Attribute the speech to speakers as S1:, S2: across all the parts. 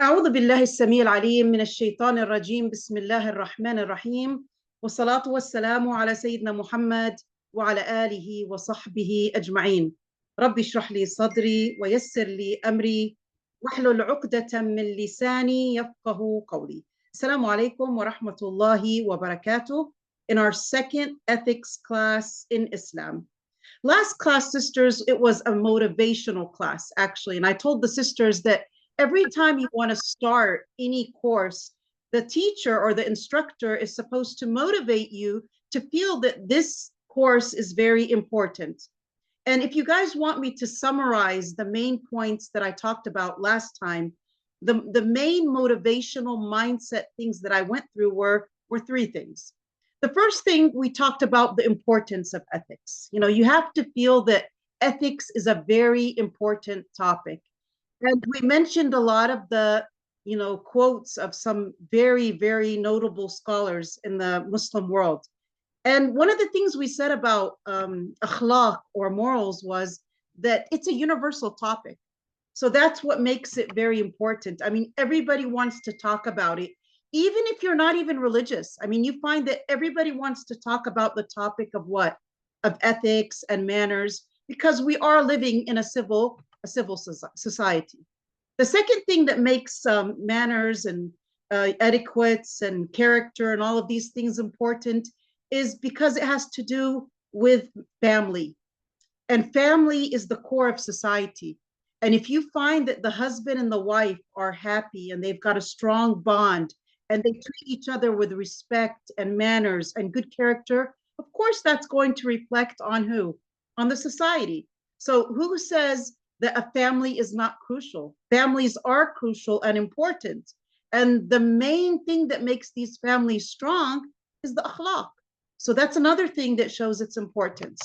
S1: أعوذ بالله السميع العليم من الشيطان الرجيم بسم الله الرحمن الرحيم والصلاة والسلام على سيدنا محمد وعلى آله وصحبه أجمعين. ربي اشرح لي صدري ويسر لي أمري واحلل عقدة من لساني يفقه قولي. السلام عليكم ورحمة الله وبركاته. In our second ethics class in Islam. Last class, sisters, it was a motivational class, actually. And I told the sisters that every time you want to start any course, the teacher or the instructor is supposed to motivate you to feel that this course is very important. And if you guys want me to summarize the main points that I talked about last time, the main motivational mindset things that I went through were three things. The first thing, we talked about the importance of ethics. You know, you have to feel that ethics is a very important topic. And we mentioned a lot of the, quotes of some very, very notable scholars in the Muslim world. And one of the things we said about akhlaq or morals was that it's a universal topic. So that's what makes it very important. I mean, everybody wants to talk about it, even if you're not even religious. I mean, you find that everybody wants to talk about the topic of what? Of ethics and manners, because we are living in a civil society. The second thing that makes manners and etiquettes and character and all of these things important is because it has to do with family. And family is the core of society. And if you find that the husband and the wife are happy and they've got a strong bond and they treat each other with respect and manners and good character, of course that's going to reflect on who? On the society. So who says that a family is not crucial? Families are crucial and important. And the main thing that makes these families strong is the akhlaq. So that's another thing that shows its importance.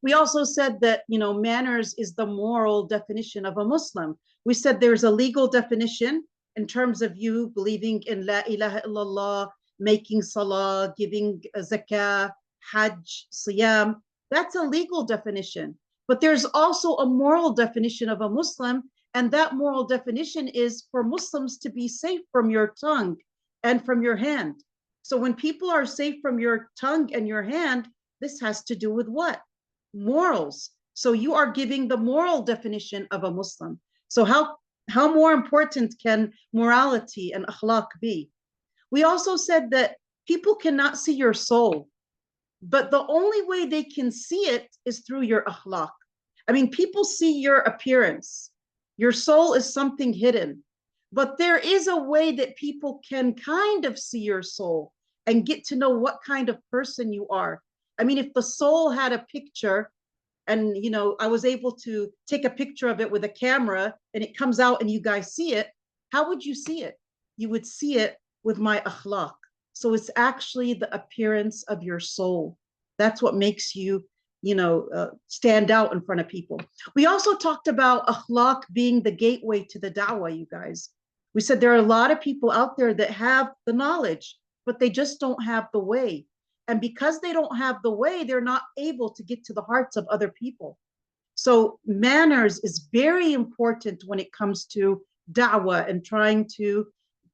S1: We also said that, manners is the moral definition of a Muslim. We said there's a legal definition in terms of you believing in la ilaha illallah, making salah, giving zakah, hajj, siyam. That's a legal definition. But there's also a moral definition of a Muslim, and that moral definition is for Muslims to be safe from your tongue and from your hand. So when people are safe from your tongue and your hand, this has to do with what? Morals. So you are giving the moral definition of a Muslim. So how more important can morality and akhlaq be? We also said that people cannot see your soul, but the only way they can see it is through your akhlaq. I mean, people see your appearance. Your soul is something hidden, but there is a way that people can kind of see your soul and get to know what kind of person you are. I mean, if the soul had a picture and, I was able to take a picture of it with a camera and it comes out and you guys see it, how would you see it? You would see it with my akhlaq. So it's actually the appearance of your soul. That's what makes you, stand out in front of people. We also talked about akhlaq being the gateway to the da'wah, you guys. We said there are a lot of people out there that have the knowledge, but they just don't have the way. And because they don't have the way, they're not able to get to the hearts of other people. So manners is very important when it comes to da'wah and trying to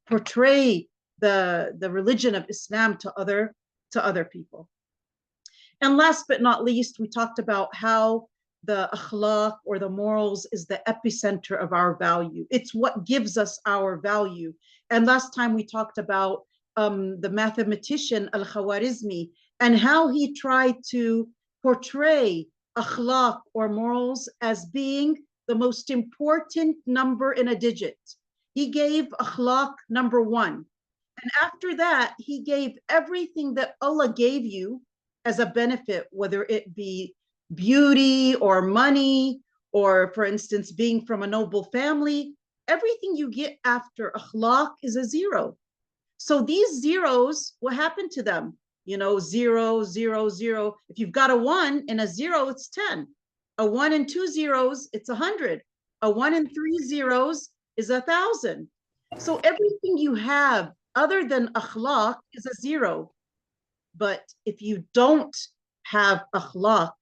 S1: portray the religion of Islam to other people. And last but not least, we talked about how the akhlaq or the morals is the epicenter of our value. It's what gives us our value. And last time we talked about the mathematician al-Khwarizmi and how he tried to portray akhlaq or morals as being the most important number in a digit. He gave akhlaq number 1. And after that, he gave everything that Allah gave you as a benefit, whether it be beauty or money, or for instance, being from a noble family. Everything you get after akhlaq is a 0. So these zeros, what happened to them? 0, 0, 0. If you've got a 1 and a 0, it's 10. A 1 and 2 zeros, it's 100. A 1 and 3 zeros is 1,000. So everything you have other than akhlaq is a 0. But if you don't have akhlaq,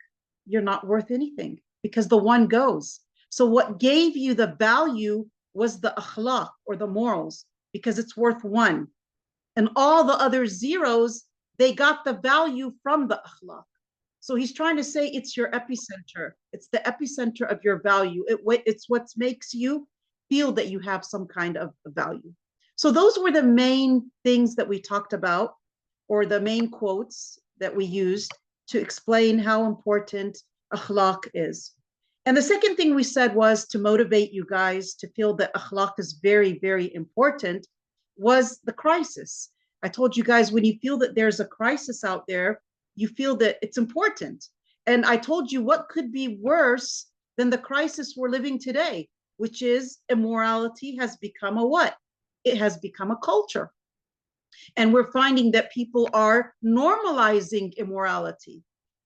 S1: you're not worth anything because the 1 goes. So what gave you the value was the akhlaq, or the morals, because it's worth 1. And all the other zeros, they got the value from the akhlaq. So he's trying to say it's your epicenter. It's the epicenter of your value. It's what makes you feel that you have some kind of value. So those were the main things that we talked about, or the main quotes that we used to explain how important akhlaq is. And the second thing we said was to motivate you guys to feel that akhlaq is very, very important was the crisis. I told you guys, when you feel that there's a crisis out there, you feel that it's important. And I told you what could be worse than the crisis we're living today, which is immorality has become a what? It has become a culture. And we're finding that people are normalizing immorality,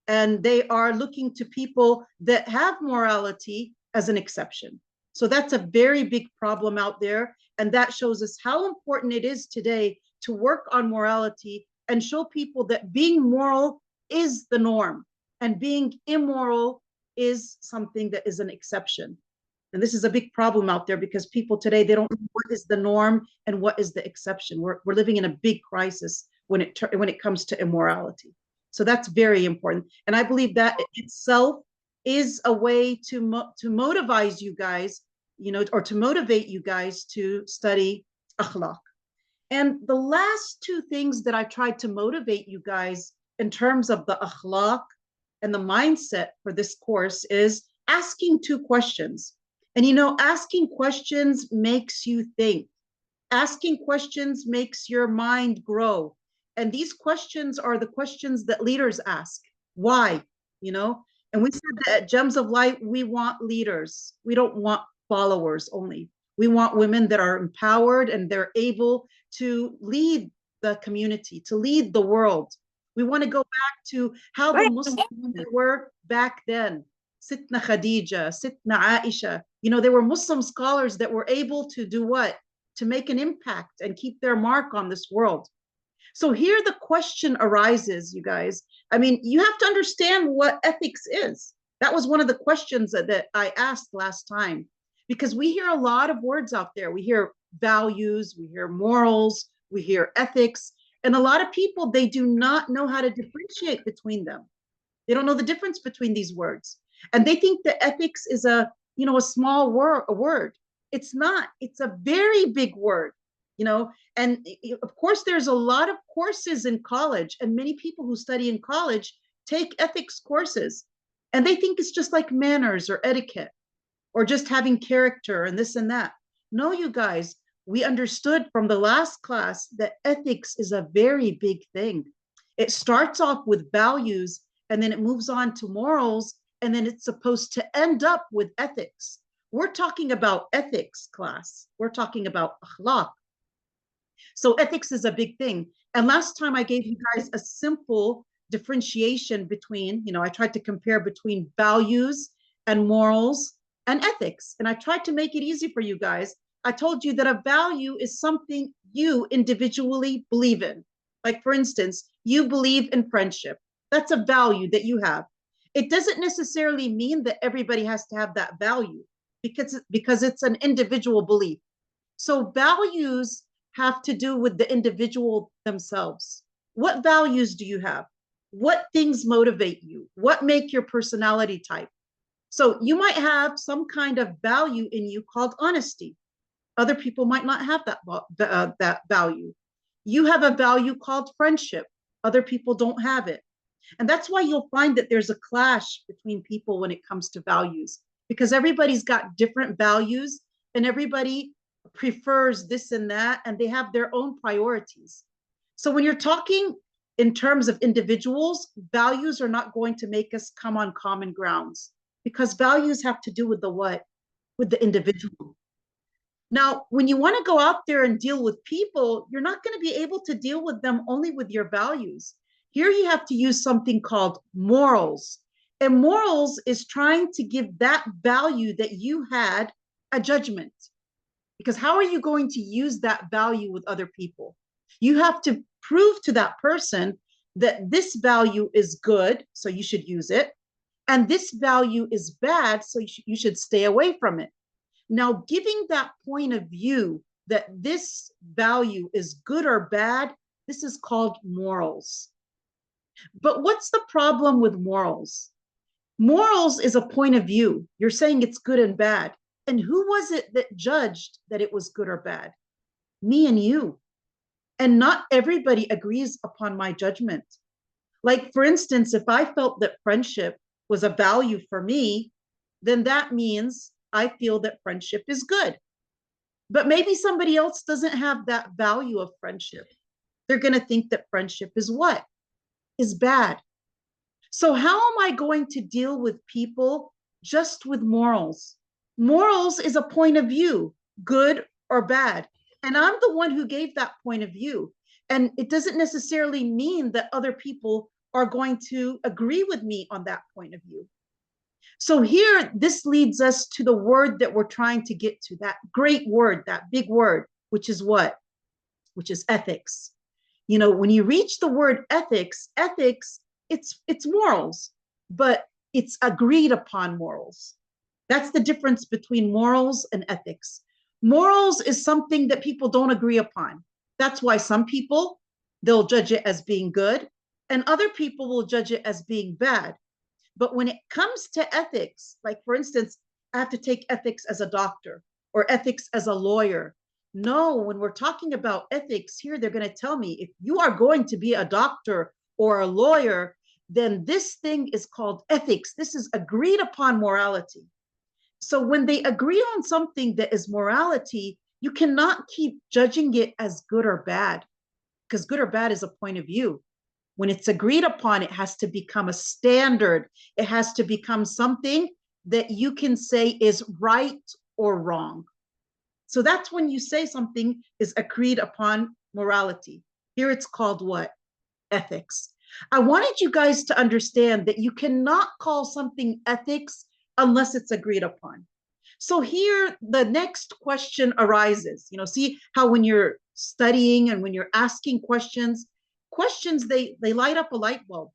S1: and they are looking to people that have morality as an exception. So that's a very big problem out there. And that shows us how important it is today to work on morality and show people that being moral is the norm and being immoral is something that is an exception. And this is a big problem out there because people today, they don't know what is the norm and what is the exception. We're living in a big crisis when it comes to immorality. So that's very important. And I believe that itself is a way to motivate you guys, or to motivate you guys to study akhlaq. And the last 2 things that I tried to motivate you guys in terms of the akhlaq and the mindset for this course is asking 2 questions. And asking questions makes you think. Asking questions makes your mind grow. And these questions are the questions that leaders ask. Why? And we said that at Gems of Light, we want leaders. We don't want followers only. We want women that are empowered and they're able to lead the community, to lead the world. We want to go back to how the Muslims were back then. Sitna Khadija, Sitna Aisha. They were Muslim scholars that were able to do what? To make an impact and keep their mark on this world. So here the question arises, you guys. I mean, you have to understand what ethics is. That was one of the questions that I asked last time, because we hear a lot of words out there. We hear values, we hear morals, we hear ethics, and a lot of people, they do not know how to differentiate between them. They don't know the difference between these words. And they think that ethics is a small word. It's not. It's a very big word. And of course, there's a lot of courses in college, and many people who study in college take ethics courses, and they think it's just like manners or etiquette or just having character and this and that. No, you guys, we understood from the last class that ethics is a very big thing. It starts off with values, and then it moves on to morals, and then it's supposed to end up with ethics. We're talking about ethics class. We're talking about akhlaq. So ethics is a big thing. And last time I gave you guys a simple differentiation between, I tried to compare between values and morals and ethics. And I tried to make it easy for you guys. I told you that a value is something you individually believe in. Like, for instance, you believe in friendship. That's a value that you have. It doesn't necessarily mean that everybody has to have that value because it's an individual belief. So values have to do with the individual themselves. What values do you have? What things motivate you? What make your personality type? So you might have some kind of value in you called honesty. Other people might not have that value. You have a value called friendship. Other people don't have it. And that's why you'll find that there's a clash between people when it comes to values, because everybody's got different values and everybody prefers this and that, and they have their own priorities. So when you're talking in terms of individuals, values are not going to make us come on common grounds, because values have to do with the what? With the individual. Now, when you want to go out there and deal with people, you're not going to be able to deal with them only with your values. Here you have to use something called morals. And morals is trying to give that value that you had a judgment. Because how are you going to use that value with other people? You have to prove to that person that this value is good, so you should use it, and this value is bad, so you should stay away from it. Now, giving that point of view that this value is good or bad, this is called morals. But what's the problem with morals? Morals is a point of view. You're saying it's good and bad. And who was it that judged that it was good or bad? Me and you. And not everybody agrees upon my judgment. Like, for instance, if I felt that friendship was a value for me, then that means I feel that friendship is good. But maybe somebody else doesn't have that value of friendship. They're going to think that friendship is what? Is bad. So how am I going to deal with people just with morals? Morals is a point of view, good or bad. And I'm the one who gave that point of view. And it doesn't necessarily mean that other people are going to agree with me on that point of view. So here, this leads us to the word that we're trying to get to, that great word, that big word, which is what? Which is ethics. You know, when you reach the word ethics, it's morals, but it's agreed upon morals. That's the difference between morals and ethics. Morals is something that people don't agree upon. That's why some people, they'll judge it as being good, and other people will judge it as being bad. But when it comes to ethics, like for instance, I have to take ethics as a doctor or ethics as a lawyer. No, when we're talking about ethics here, they're going to tell me if you are going to be a doctor or a lawyer, then this thing is called ethics. This is agreed upon morality. So when they agree on something that is morality, you cannot keep judging it as good or bad, because good or bad is a point of view. When it's agreed upon, it has to become a standard. It has to become something that you can say is right or wrong. So that's when you say something is agreed upon morality. Here it's called what? Ethics. I wanted you guys to understand that you cannot call something ethics unless it's agreed upon. So here the next question arises. You know, see how when you're studying and when you're asking questions, they light up a light bulb.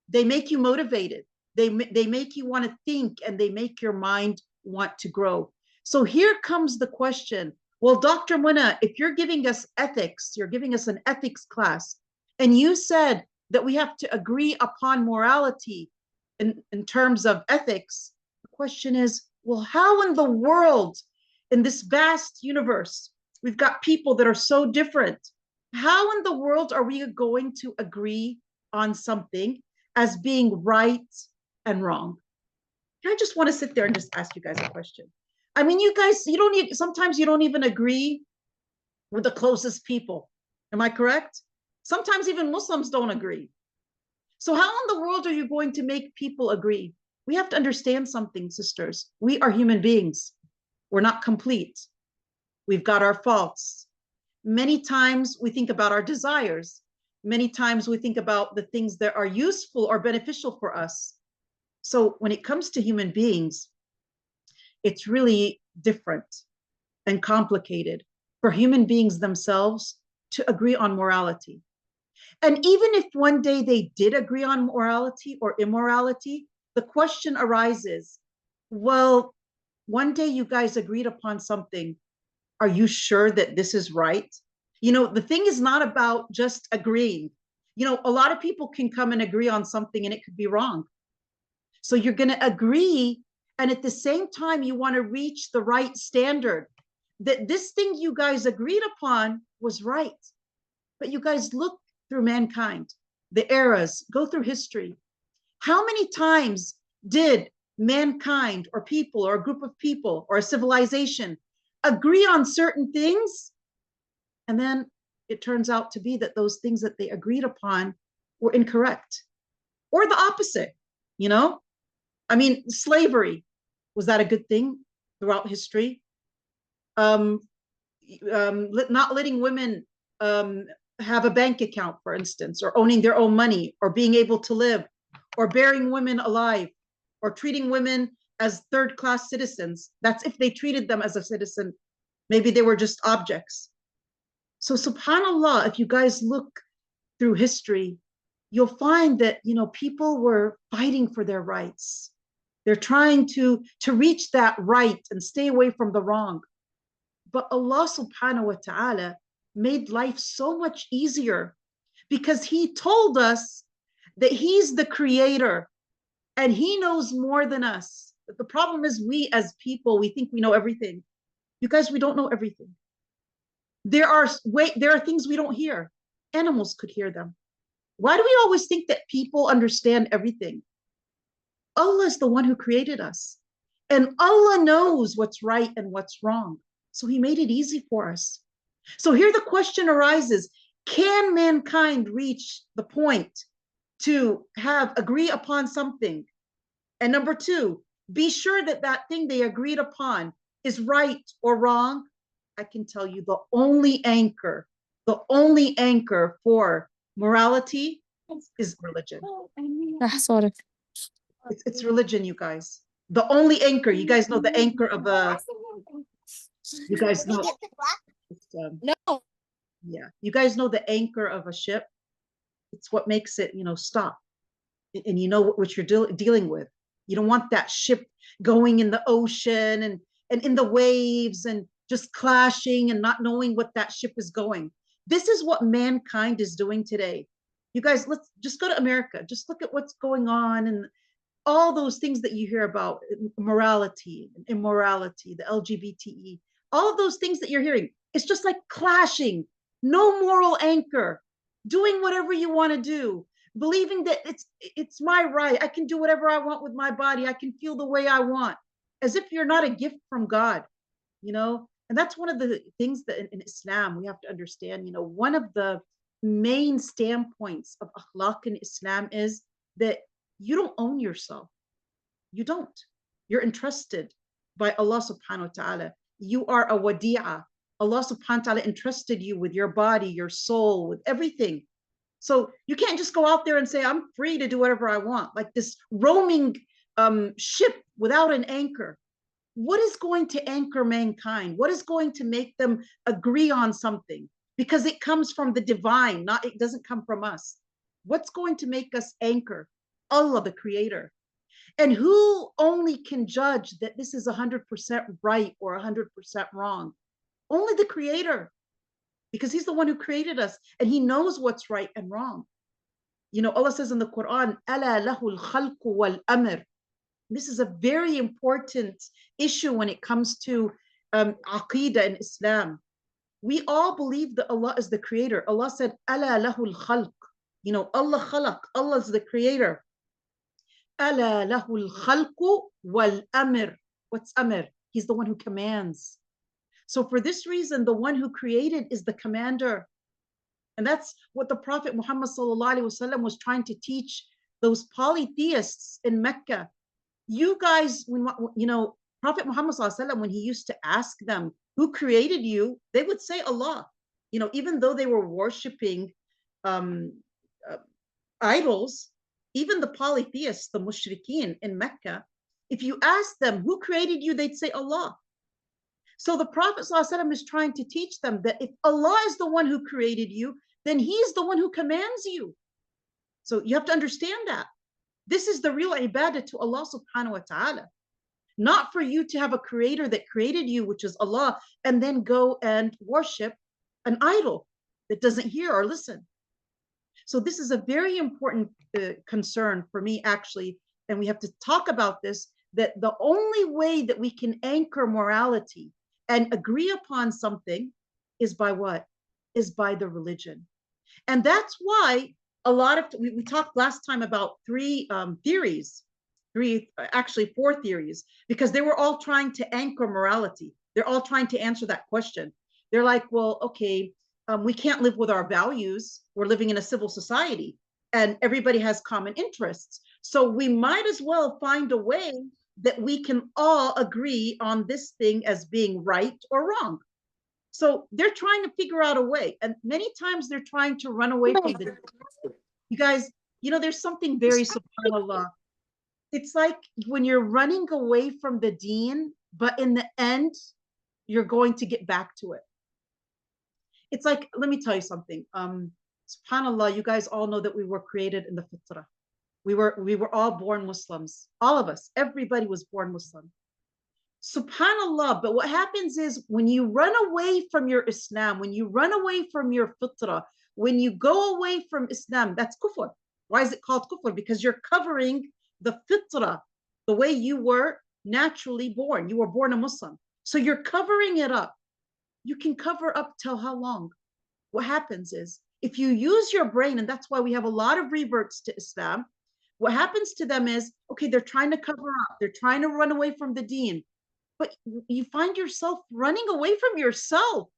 S1: They make you motivated. They make you want to think, and they make your mind want to grow. So here comes the question. Well, Dr. Muna, if you're giving us ethics, you're giving us an ethics class, and you said that we have to agree upon morality in terms of ethics, the question is, well, how in the world, in this vast universe, we've got people that are so different, how in the world are we going to agree on something as being right and wrong? I just want to sit there and just ask you guys a question. I mean, you guys, you don't need, sometimes you don't even agree with the closest people. Am I correct? Sometimes even Muslims don't agree. So how in the world are you going to make people agree? We have to understand something, sisters. We are human beings. We're not complete. We've got our faults. Many times we think about our desires. Many times we think about the things that are useful or beneficial for us. So when it comes to human beings, it's really different and complicated for human beings themselves to agree on morality. And even if one day they did agree on morality or immorality, the question arises, well, one day you guys agreed upon something. Are you sure that this is right? You know, the thing is not about just agreeing. You know, a lot of people can come and agree on something and it could be wrong. So you're going to agree, and at the same time, you want to reach the right standard, that this thing you guys agreed upon was right. But you guys look through mankind, the eras, go through history. How many times did mankind or people or a group of people or a civilization agree on certain things, and then it turns out to be that those things that they agreed upon were incorrect, or the opposite? You know, I mean, slavery, was that a good thing throughout history? Not letting women have a bank account, for instance, or owning their own money, or being able to live, or burying women alive, or treating women as third-class citizens. That's if they treated them as a citizen. Maybe they were just objects. So subhanallah, if you guys look through history, you'll find that, you know, people were fighting for their rights. They're trying to reach that right and stay away from the wrong. But Allah subhanahu wa ta'ala made life so much easier because He told us that He's the creator and He knows more than us. But the problem is we as people, we think we know everything. You guys, we don't know everything. There are things we don't hear. Animals could hear them. Why do we always think that people understand everything? Allah is the one who created us. And Allah knows what's right and what's wrong. So He made it easy for us. So here the question arises, can mankind reach the point to agree upon something? And number two, be sure that that thing they agreed upon is right or wrong. I can tell you the only anchor for morality is religion. It's religion, you guys. The only anchor. You guys know the anchor of a. You guys know. No. Yeah, you guys know the anchor of a ship. It's what makes it, stop. And you know what you're dealing with. You don't want that ship going in the ocean and in the waves and just clashing and not knowing what that ship is going. This is what mankind is doing today. You guys, let's just go to America. Just look at what's going on and all those things that you hear about, morality, immorality, the LGBTE, all of those things that you're hearing. It's just like clashing, no moral anchor, doing whatever you want to do, believing that it's my right. I can do whatever I want with my body. I can feel the way I want, as if you're not a gift from God, And that's one of the things that in Islam we have to understand. One of the main standpoints of Akhlaq in Islam is that you don't own yourself. You don't. You're entrusted by Allah subhanahu wa ta'ala. You are a wadi'ah. Allah subhanahu wa ta'ala entrusted you with your body, your soul, with everything. So you can't just go out there and say, I'm free to do whatever I want, like this roaming ship without an anchor. What is going to anchor mankind? What is going to make them agree on something? Because it comes from the divine, it doesn't come from us. What's going to make us anchor? Allah, the creator. And who only can judge that this is 100% right or 100% wrong? Only the creator, because He's the one who created us and He knows what's right and wrong. Allah says in the Quran, "Ala lahul khalqu wal amr." This is a very important issue when it comes to aqeedah in Islam. We all believe that Allah is the creator. Allah said, "Ala lahul khalq." Allah khalaq. Allah is the creator. "Ala lahul khalqu wal amr." What's amr? He's the one who commands. So for this reason, the one who created is the commander. And that's what the Prophet Muhammad sallallahu alaihi wasallam was trying to teach those polytheists in Mecca. You guys, Prophet Muhammad sallallahu alaihi wasallam, when he used to ask them, who created you? They would say Allah. Even though they were worshiping idols, even the polytheists, the mushrikeen in Mecca, if you ask them, who created you? They'd say Allah. So the Prophet ﷺ is trying to teach them that if Allah is the one who created you, then He's the one who commands you. So you have to understand that. This is the real ibadah to Allah subhanahu wa ta'ala. Not for you to have a creator that created you, which is Allah, and then go and worship an idol that doesn't hear or listen. So this is a very important concern for me, actually, and we have to talk about this, that the only way that we can anchor morality and agree upon something is by what? Is by the religion. And that's why we talked last time about actually four theories, because they were all trying to anchor morality. They're all trying to answer that question. They're like, well, okay, we can't live with our values. We're living in a civil society and everybody has common interests. So we might as well find a way that we can all agree on this thing as being right or wrong. So they're trying to figure out a way. And many times they're trying to run away from the. You guys, there's something very subhanAllah. It's like when you're running away from the deen, but in the end, you're going to get back to it. It's like, let me tell you something. SubhanAllah, you guys all know that we were created in the fitrah. We were all born Muslims. All of us, everybody was born Muslim. Subhanallah. But what happens is when you run away from your Islam, when you run away from your fitrah, when you go away from Islam, that's kufr. Why is it called kufr? Because you're covering the fitrah, the way you were naturally born. You were born a Muslim. So you're covering it up. You can cover up till how long? What happens is if you use your brain, and that's why we have a lot of reverts to Islam, what happens to them is, okay, they're trying to cover up. They're trying to run away from the deen. But you find yourself running away from yourself.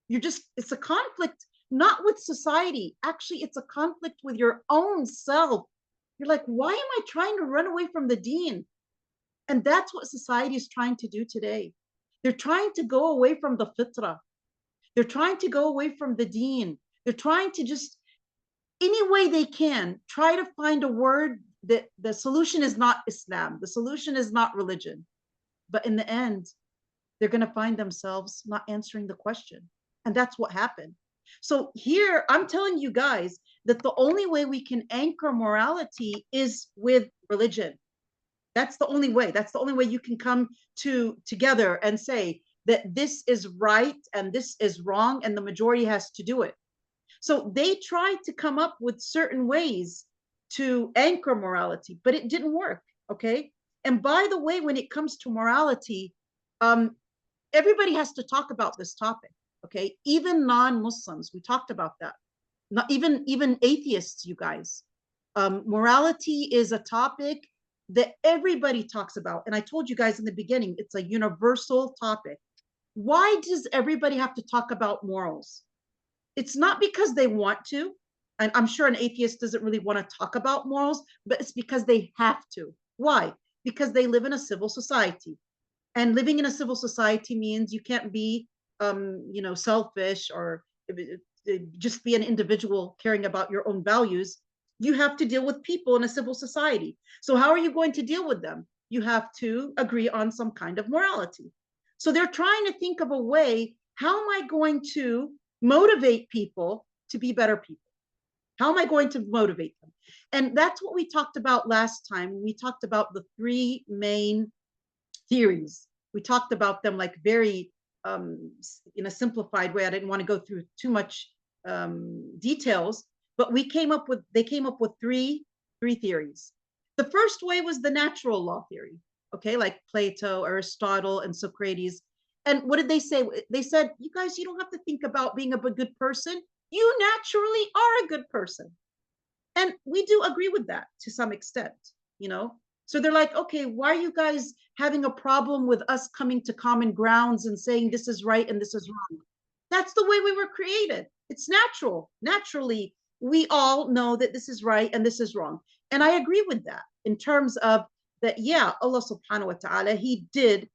S1: It's a conflict, not with society. Actually, it's a conflict with your own self. You're like, why am I trying to run away from the deen? And that's what society is trying to do today. They're trying to go away from the fitrah. They're trying to go away from the deen. They're trying to just, any way they can, try to find a word that the solution is not Islam. The solution is not religion. But in the end, they're going to find themselves not answering the question. And that's what happened. So here, I'm telling you guys that the only way we can anchor morality is with religion. That's the only way. That's the only way you can come together and say that this is right and this is wrong, and the majority has to do it. So they tried to come up with certain ways to anchor morality, but it didn't work. Okay. And by the way, when it comes to morality, everybody has to talk about this topic. Okay. Even non-Muslims, we talked about that. Not even atheists, you guys. Morality is a topic that everybody talks about. And I told you guys in the beginning, it's a universal topic. Why does everybody have to talk about morals? It's not because they want to. And I'm sure an atheist doesn't really want to talk about morals, but it's because they have to. Why? Because they live in a civil society. And living in a civil society means you can't be, selfish or just be an individual caring about your own values. You have to deal with people in a civil society. So how are you going to deal with them? You have to agree on some kind of morality. So they're trying to think of a way, how am I going to motivate people to be better people? How am I going to motivate them? And that's what we talked about last time. We talked about the three main theories. We talked about them like very in a simplified way. I didn't want to go through too much details, but they came up with three theories. The first way was the natural law theory, okay, like Plato, Aristotle, and Socrates. And what did they say? They said, you guys, you don't have to think about being a good person. You naturally are a good person. And we do agree with that to some extent, you know? So they're like, okay, why are you guys having a problem with us coming to common grounds and saying this is right and this is wrong? That's the way we were created. It's natural. Naturally, we all know that this is right and this is wrong. And I agree with that in terms of that, yeah, Allah subhanahu wa ta'ala, he did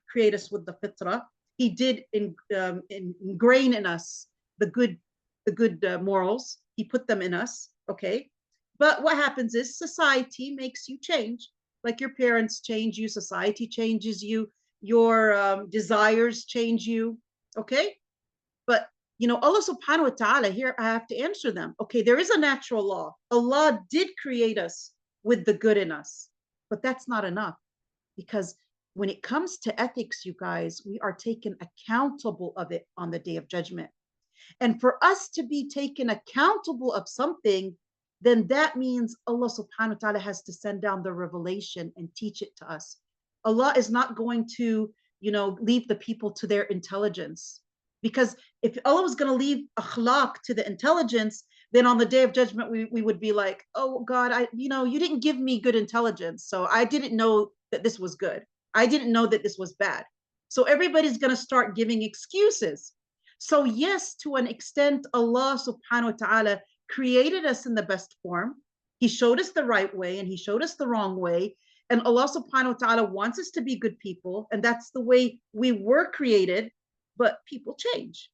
S1: create us with the fitrah. He did ingrain in us the good morals. He put them in us, okay? But what happens is society makes you change. Like your parents change you, society changes you, your desires change you, okay? But, Allah subhanahu wa ta'ala, here I have to answer them. Okay, there is a natural law. Allah did create us with the good in us, but that's not enough, because when it comes to ethics, you guys, we are taken accountable of it on the day of judgment. And for us to be taken accountable of something, then that means Allah subhanahu wa ta'ala has to send down the revelation and teach it to us. Allah is not going to, leave the people to their intelligence. Because if Allah was going to leave akhlaq to the intelligence, then on the day of judgment, we would be like, oh God, you didn't give me good intelligence. So I didn't know that this was good. I didn't know that this was bad. So everybody's going to start giving excuses. So yes, to an extent, Allah subhanahu wa ta'ala created us in the best form. He showed us the right way and he showed us the wrong way. And Allah subhanahu wa ta'ala wants us to be good people. And that's the way we were created, but people change.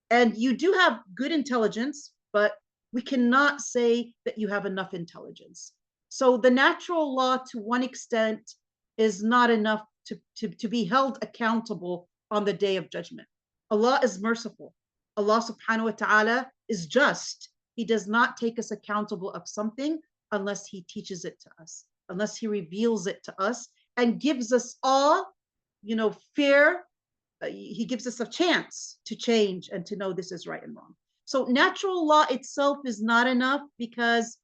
S1: And you do have good intelligence, but we cannot say that you have enough intelligence. So the natural law, to one extent, is not enough to be held accountable on the day of judgment. Allah is merciful. Allah subhanahu wa ta'ala is just. He does not take us accountable of something unless he teaches it to us, unless he reveals it to us and gives us all, fair. He gives us a chance to change and to know this is right and wrong. So natural law itself is not enough, because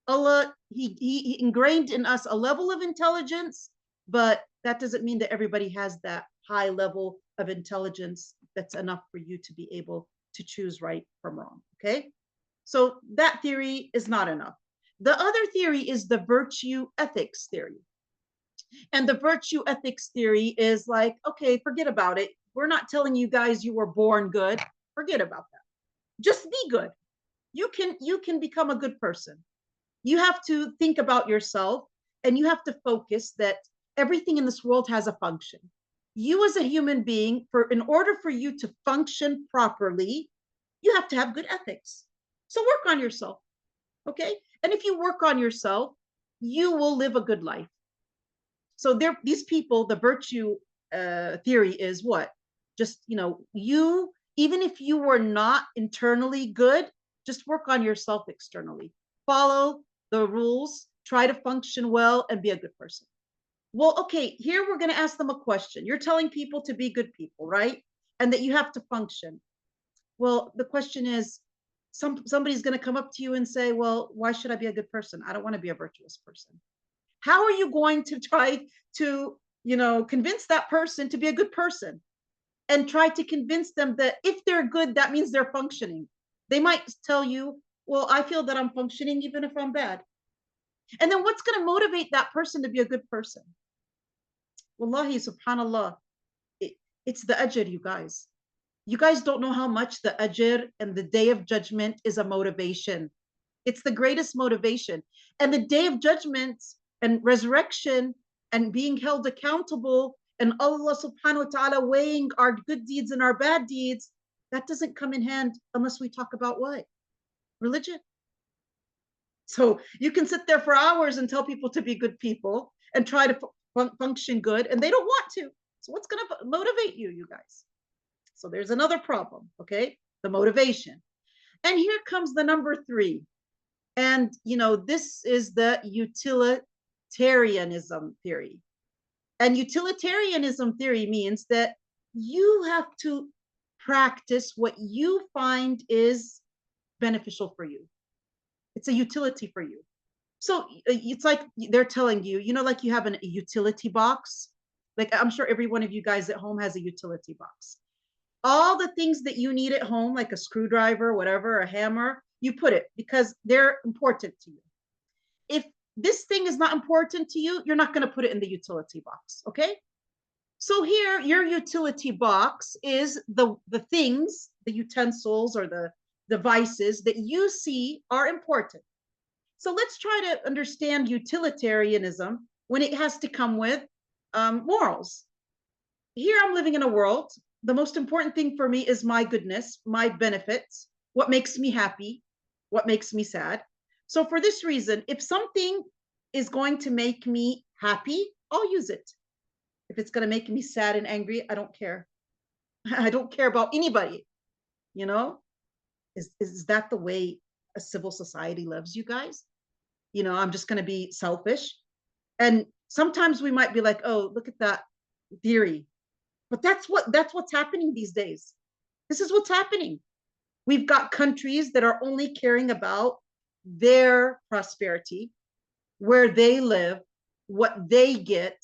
S1: Allah, he ingrained in us a level of intelligence, but that doesn't mean that everybody has that high level of intelligence that's enough for you to be able to choose right from wrong. Okay, so that theory is not enough. The other theory is the virtue ethics theory. And the virtue ethics theory is like, okay, forget about it. We're not telling you guys you were born good. Forget about that. Just be good. You can become a good person. You have to think about yourself, and you have to focus that everything in this world has a function. You as a human being, in order for you to function properly, you have to have good ethics. So work on yourself. Okay? And if you work on yourself, you will live a good life. So these people, the virtue theory is what? Just, you, even if you were not internally good, just work on yourself externally. Follow the rules, try to function well, and be a good person. Well, okay, here we're going to ask them a question. You're telling people to be good people, right? And that you have to function. Well, the question is, somebody's going to come up to you and say, well, why should I be a good person? I don't want to be a virtuous person. How are you going to try to, convince that person to be a good person, and try to convince them that if they're good, that means they're functioning? They might tell you, well, I feel that I'm functioning even if I'm bad. And then what's going to motivate that person to be a good person? Wallahi, subhanallah, it's the ajr, you guys. You guys don't know how much the ajr and the day of judgment is a motivation. It's the greatest motivation. And the day of judgment and resurrection and being held accountable, and Allah subhanahu wa ta'ala weighing our good deeds and our bad deeds, that doesn't come in hand unless we talk about what? Religion. So you can sit there for hours and tell people to be good people and try to function good, and they don't want to. So what's going to motivate you, you guys? So there's another problem, okay? The motivation. And here comes the number 3. And, this is the utilitarianism theory. And utilitarianism theory means that you have to practice what you find is beneficial for you. It's a utility for you. So it's like they're telling you, like you have a utility box. Like I'm sure every one of you guys at home has a utility box. All the things that you need at home, like a screwdriver, whatever, a hammer, you put it because they're important to you. If this thing is not important to you, you're not going to put it in the utility box, okay? So here, your utility box is the things, the utensils or the devices that you see are important. So let's try to understand utilitarianism when it has to come with morals. Here I'm living in a world. The most important thing for me is my goodness, my benefits, what makes me happy, what makes me sad. So for this reason, if something is going to make me happy, I'll use it. If it's going to make me sad and angry, I don't care. I don't care about anybody. Is that the way a civil society lives, you guys? I'm just going to be selfish. And sometimes we might be like, oh, look at that theory. But that's what's happening these days. This is what's happening. We've got countries that are only caring about their prosperity, where they live, what they get,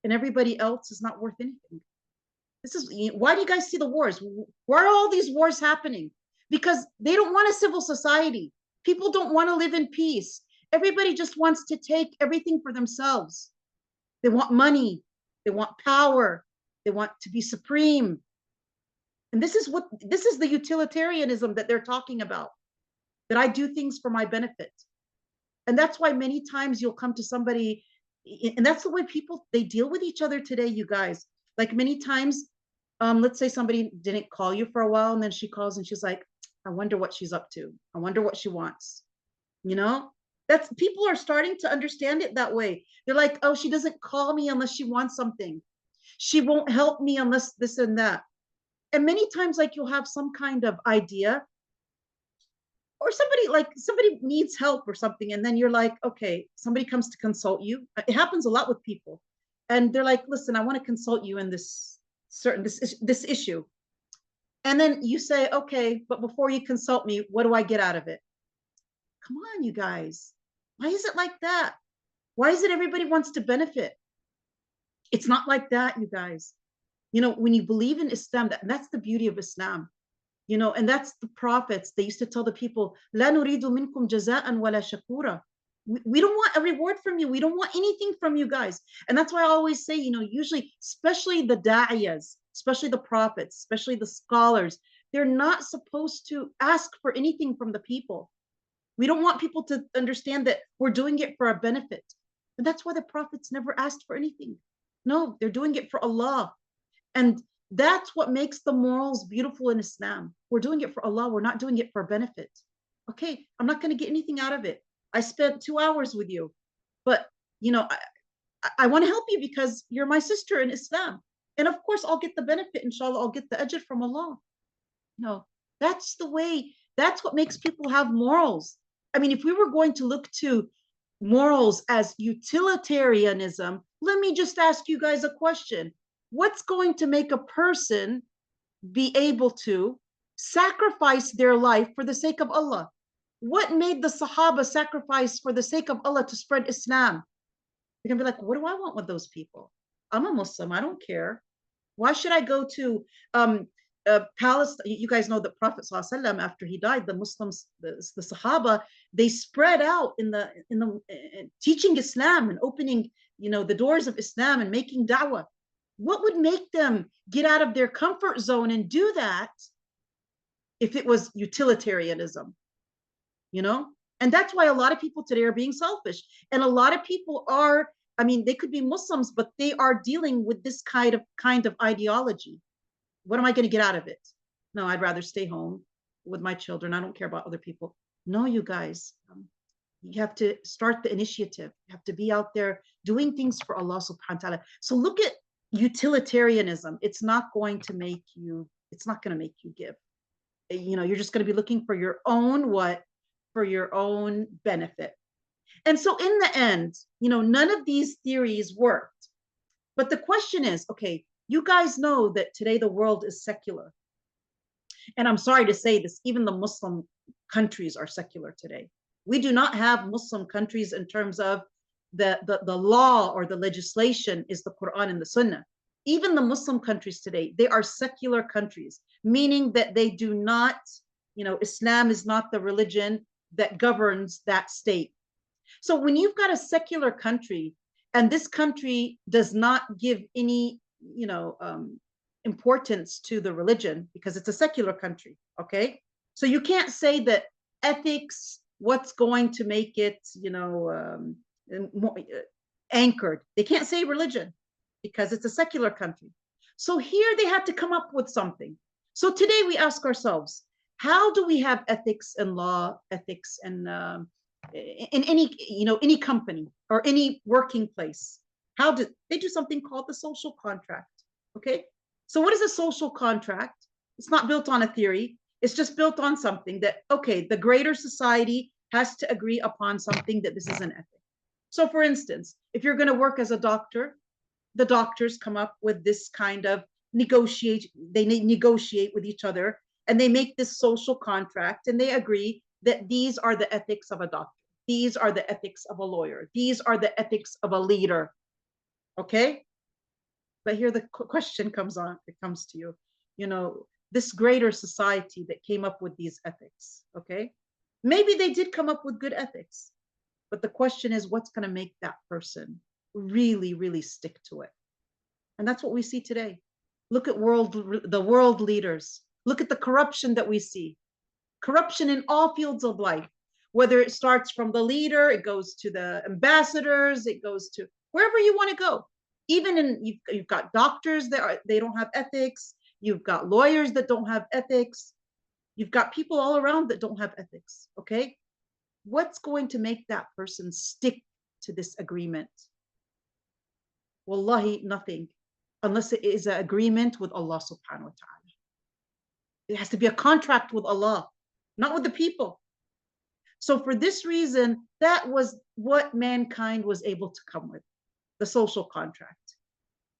S1: and everybody else is not worth anything. Why do you guys see the wars? Why are all these wars happening? Because they don't want a civil society. People don't want to live in peace. Everybody just wants to take everything for themselves. They want money. They want power. They want to be supreme. And this is the utilitarianism that they're talking about, that I do things for my benefit. And that's why many times you'll come to somebody, and that's the way people, they deal with each other today, you guys. Like many times, let's say somebody didn't call you for a while, and then she calls and she's like, I wonder what she's up to. I wonder what she wants. That's, people are starting to understand it that way. They're like, oh, she doesn't call me unless she wants something. She won't help me unless this and that. And many times, like, you'll have some kind of idea or somebody needs help or something, and then you're like, okay, somebody comes to consult you. It happens a lot with people, and they're like, listen, I want to consult you in this issue. And then you say, okay, but before you consult me, what do I get out of it? Come on, you guys. Why is it like that? Why is it everybody wants to benefit? It's not like that, you guys. When you believe in Islam, that's the beauty of Islam. And that's the prophets. They used to tell the people, La nuridu minkum jaza'an wala shakura. We don't want a reward from you. We don't want anything from you guys. And that's why I always say, usually, especially the da'iyas, especially the prophets, especially the scholars, they're not supposed to ask for anything from the people. We don't want people to understand that we're doing it for our benefit. And that's why the prophets never asked for anything. No, they're doing it for Allah. And that's what makes the morals beautiful in Islam. We're doing it for Allah. We're not doing it for benefit. Okay, I'm not going to get anything out of it. I spent 2 hours with you, but I want to help you because you're my sister in Islam. And of course, I'll get the benefit. Inshallah, I'll get the ajr from Allah. No, that's the way. That's what makes people have morals. I mean, if we were going to look to morals as utilitarianism, let me just ask you guys a question. What's going to make a person be able to sacrifice their life for the sake of Allah? What made the Sahaba sacrifice for the sake of Allah to spread Islam? You're going to be like, what do I want with those people? I'm a Muslim. I don't care. Why should I go to Palestine? You guys know that Prophet ﷺ, after he died, the Muslims, the Sahaba, they spread out in the teaching Islam and opening, the doors of Islam and making da'wah. What would make them get out of their comfort zone and do that if it was utilitarianism? And that's why a lot of people today are being selfish. And a lot of people are, they could be Muslims, but they are dealing with this kind of ideology. What am I going to get out of it? No, I'd rather stay home with my children. I don't care about other people. No, you guys, you have to start the initiative. You have to be out there doing things for Allah subhanahu wa ta'ala. So look at utilitarianism. It's not going to make you give. You're just going to be looking for your own for your own benefit. And so in the end, none of these theories worked. But the question is, okay, you guys know that today the world is secular. And I'm sorry to say this, even the Muslim countries are secular today. We do not have Muslim countries in terms of the law or the legislation is the Quran and the Sunnah. Even the Muslim countries today, they are secular countries, meaning that they do not, Islam is not the religion that governs that state. So when you've got a secular country and this country does not give any, importance to the religion because it's a secular country, okay? So you can't say that ethics, what's going to make it, anchored. They can't say religion because it's a secular country. So here they had to come up with something. So today we ask ourselves, how do we have ethics and law, ethics and in any company or any working place? How do they do something called the social contract? Okay. So what is a social contract? It's not built on a theory. It's just built on something that, okay, the greater society has to agree upon something that this is an ethic. So for instance, if you're going to work as a doctor, the doctors come up with this kind of negotiate with each other and they make this social contract and they agree that these are the ethics of a doctor. These are the ethics of a lawyer. These are the ethics of a leader. Okay. But here the question comes to you, this greater society that came up with these ethics. Okay. Maybe they did come up with good ethics, but the question is what's going to make that person really, really stick to it? And that's what we see today. Look at the world leaders. Look at the corruption that we see. Corruption in all fields of life, whether it starts from the leader, it goes to the ambassadors, it goes to wherever you want to go. Even you've got doctors they don't have ethics. You've got lawyers that don't have ethics. You've got people all around that don't have ethics. Okay. What's going to make that person stick to this agreement? Wallahi, nothing, unless it is an agreement with Allah subhanahu wa ta'ala. It has to be a contract with Allah, not with the people. So for this reason, that was what mankind was able to come with, the social contract.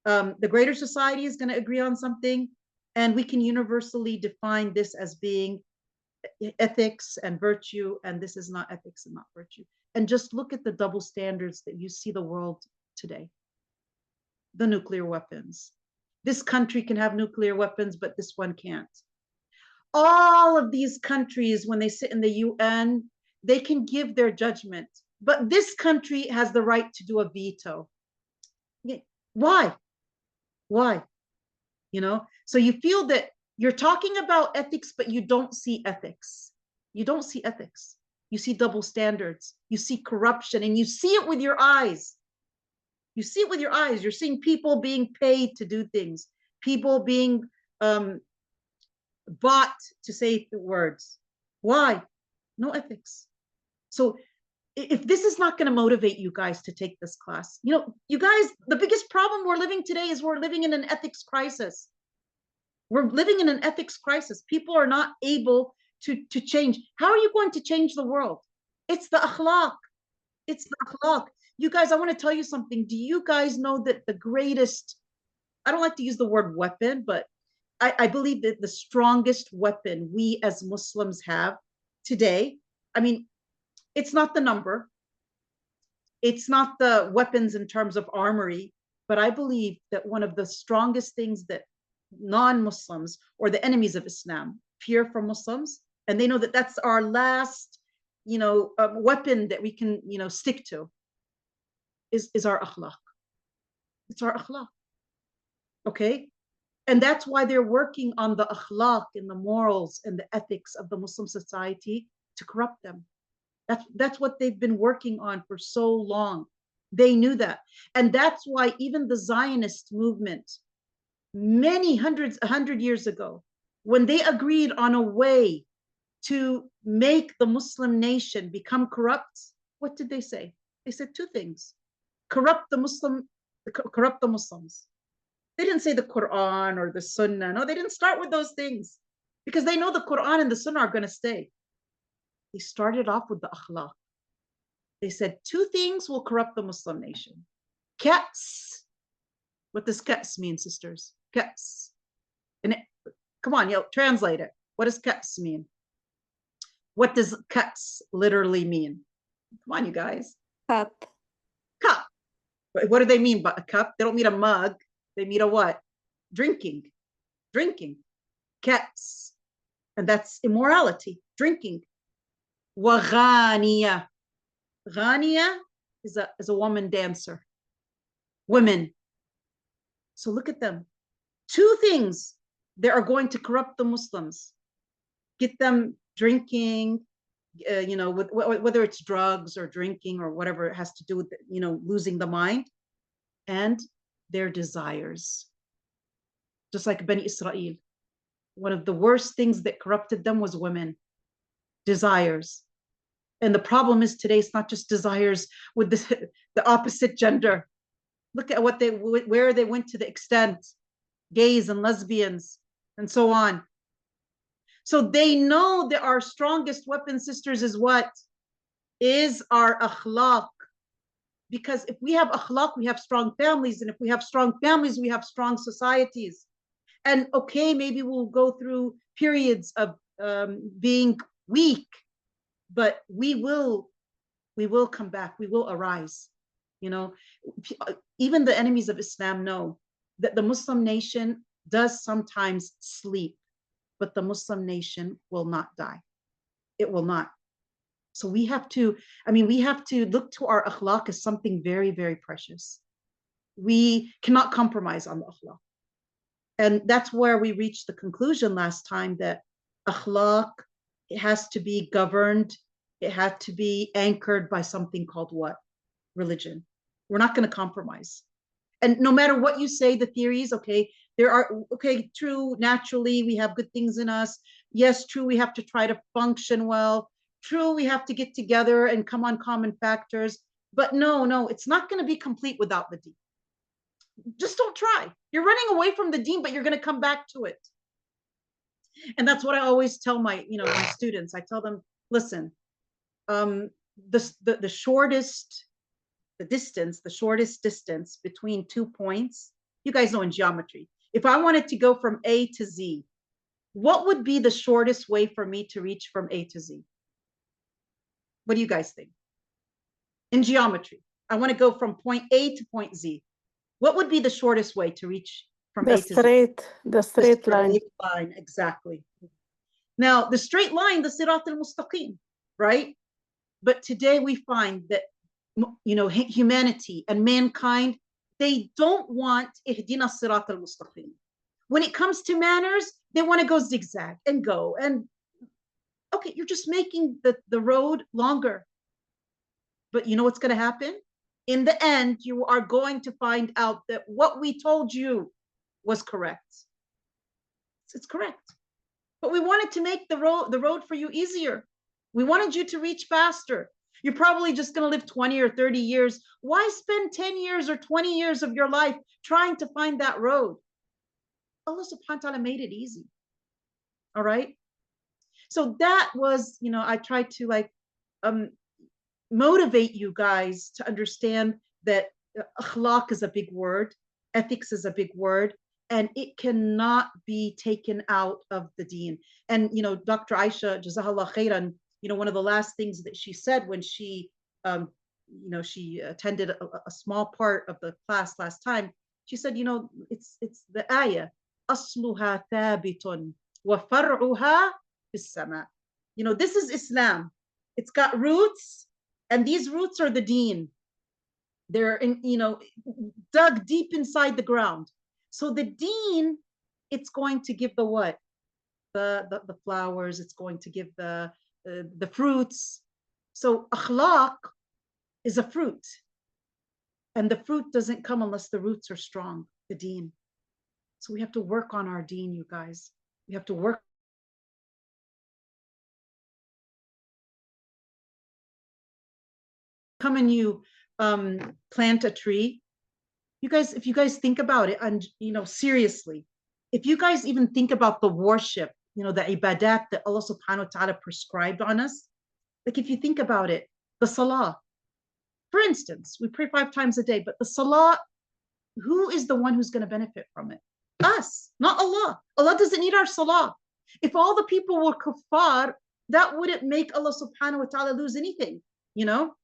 S1: The greater society is going to agree on something, and we can universally define this as being ethics and virtue, and this is not ethics and not virtue. And just look at the double standards that you see the world today. The nuclear weapons. This country can have nuclear weapons, but this one can't. All of these countries, when they sit in the UN, they can give their judgment, but this country has the right to do a veto. Why? Why? You know, so you feel that you're talking about ethics, but you don't see ethics. You don't see ethics. You see double standards. You see corruption, and you see it with your eyes. You see it with your eyes. You're seeing people being paid to do things, people being bought to say the words. Why? No ethics. So if this is not going to motivate you guys to take this class, you know, you guys, the biggest problem we're living today is we're living in an ethics crisis. We're living in an ethics crisis. People are not able to change. How are you going to change the world? It's the akhlaq. It's the akhlaq. You guys, I want to tell you something. Do you guys know that the greatest, I don't like to use the word weapon, but I believe that the strongest weapon we as Muslims have today, I mean, it's not the number, it's not the weapons in terms of armory, but I believe that one of the strongest things that non-Muslims or the enemies of Islam fear from Muslims, and they know that that's our last, you know, weapon that we can, you know, stick to, is our akhlaq. It's our akhlaq. Okay? And that's why they're working on the akhlaq and the morals and the ethics of the Muslim society to corrupt them. That's what they've been working on for so long. They knew that. And that's why even the Zionist movement, many hundred years ago, when they agreed on a way to make the Muslim nation become corrupt, what did they say? They said two things. Corrupt the Muslims. They didn't say the Quran or the Sunnah. No, they didn't start with those things because they know the Quran and the Sunnah are going to stay. They started off with the akhlaq. They said two things will corrupt the Muslim nation. Ka's. What does ka's mean, sisters? Ka's. And come on, translate it. What does ka's mean? What does ka's literally mean? Come on, you guys.
S2: Cup.
S1: Cup. What do they mean by a cup? They don't mean a mug. They mean a what? Drinking. Ka's. And that's immorality. Drinking. وغانية. غانية is a woman dancer. Women. So look at them. Two things that are going to corrupt the Muslims. Get them drinking, you know, with whether it's drugs or drinking or whatever it has to do with, you know, losing the mind, and their desires. Just like Bani Israel. One of the worst things that corrupted them was women. Desires. And the problem is today, it's not just desires with the opposite gender. Look at where they went to the extent, gays and lesbians and so on. So they know that our strongest weapon, sisters, is what? Is our akhlaq. Because if we have akhlaq, we have strong families. And if we have strong families, we have strong societies. And okay, maybe we'll go through periods of being weak, but we will come back. We will arise. You know, even the enemies of Islam know that the Muslim nation does sometimes sleep, but the Muslim nation will not die. It will not. So we have to look to our akhlaq as something very, very precious. We cannot compromise on the akhlaq. And that's where we reached the conclusion last time that akhlaq, it has to be governed. It had to be anchored by something called what? Religion. We're not going to compromise. And no matter what you say, the theories, okay, true, naturally, we have good things in us. Yes, true, we have to try to function well. True, we have to get together and come on common factors. But no, it's not going to be complete without the deen. Just don't try. You're running away from the deen, but you're going to come back to it. And that's what I always tell my students. I tell them, listen, the shortest, the shortest distance between 2 points. You guys know in geometry, if I wanted to go from A to Z, what would be the shortest way for me to reach from A to Z? What do you guys think? In geometry, I want to go from point A to point Z. What would be the shortest way to reach from A to Z?
S2: The straight line.
S1: Exactly. Now, the straight line, the sirat al-mustaqim, right? But today we find that, you know, humanity and mankind, they don't want ihdina sirat al-mustaqim. When it comes to manners, they want to go zigzag and go. And okay, you're just making the road longer. But you know what's going to happen? In the end, you are going to find out that what we told you was correct. It's correct. But we wanted to make the road for you easier. We wanted you to reach faster. You're probably just going to live 20 or 30 years. Why spend 10 years or 20 years of your life trying to find that road? Allah subhanahu wa ta'ala made it easy. All right. So that was, you know, I tried to like motivate you guys to understand that akhlaq is a big word, ethics is a big word, and it cannot be taken out of the deen. And, you know, Dr. Aysha, Jazakallah khairan, you know, one of the last things that she said when she, you know, she attended a small part of the class last time, she said, you know, it's the ayah, asluha thabitun wa far'uha fis sama. You know, this is Islam. It's got roots, and these roots are the deen. They're in, you know, dug deep inside the ground. So the deen, it's going to give the what? The flowers. It's going to give the fruits. So akhlaq is a fruit, and the fruit doesn't come unless the roots are strong. The deen. So we have to work on our deen, you guys. We have to work. Come and you plant a tree. You guys, if you guys think about it, and you know, seriously, if you guys even think about the worship, you know, the ibadat that Allah subhanahu wa ta'ala prescribed on us, like if you think about it, the salah, for instance, we pray 5 times a day, but the salah, who is the one who's going to benefit from it? Us, not Allah. Allah doesn't need our salah. If all the people were kuffar, that wouldn't make Allah subhanahu wa ta'ala lose anything, you know?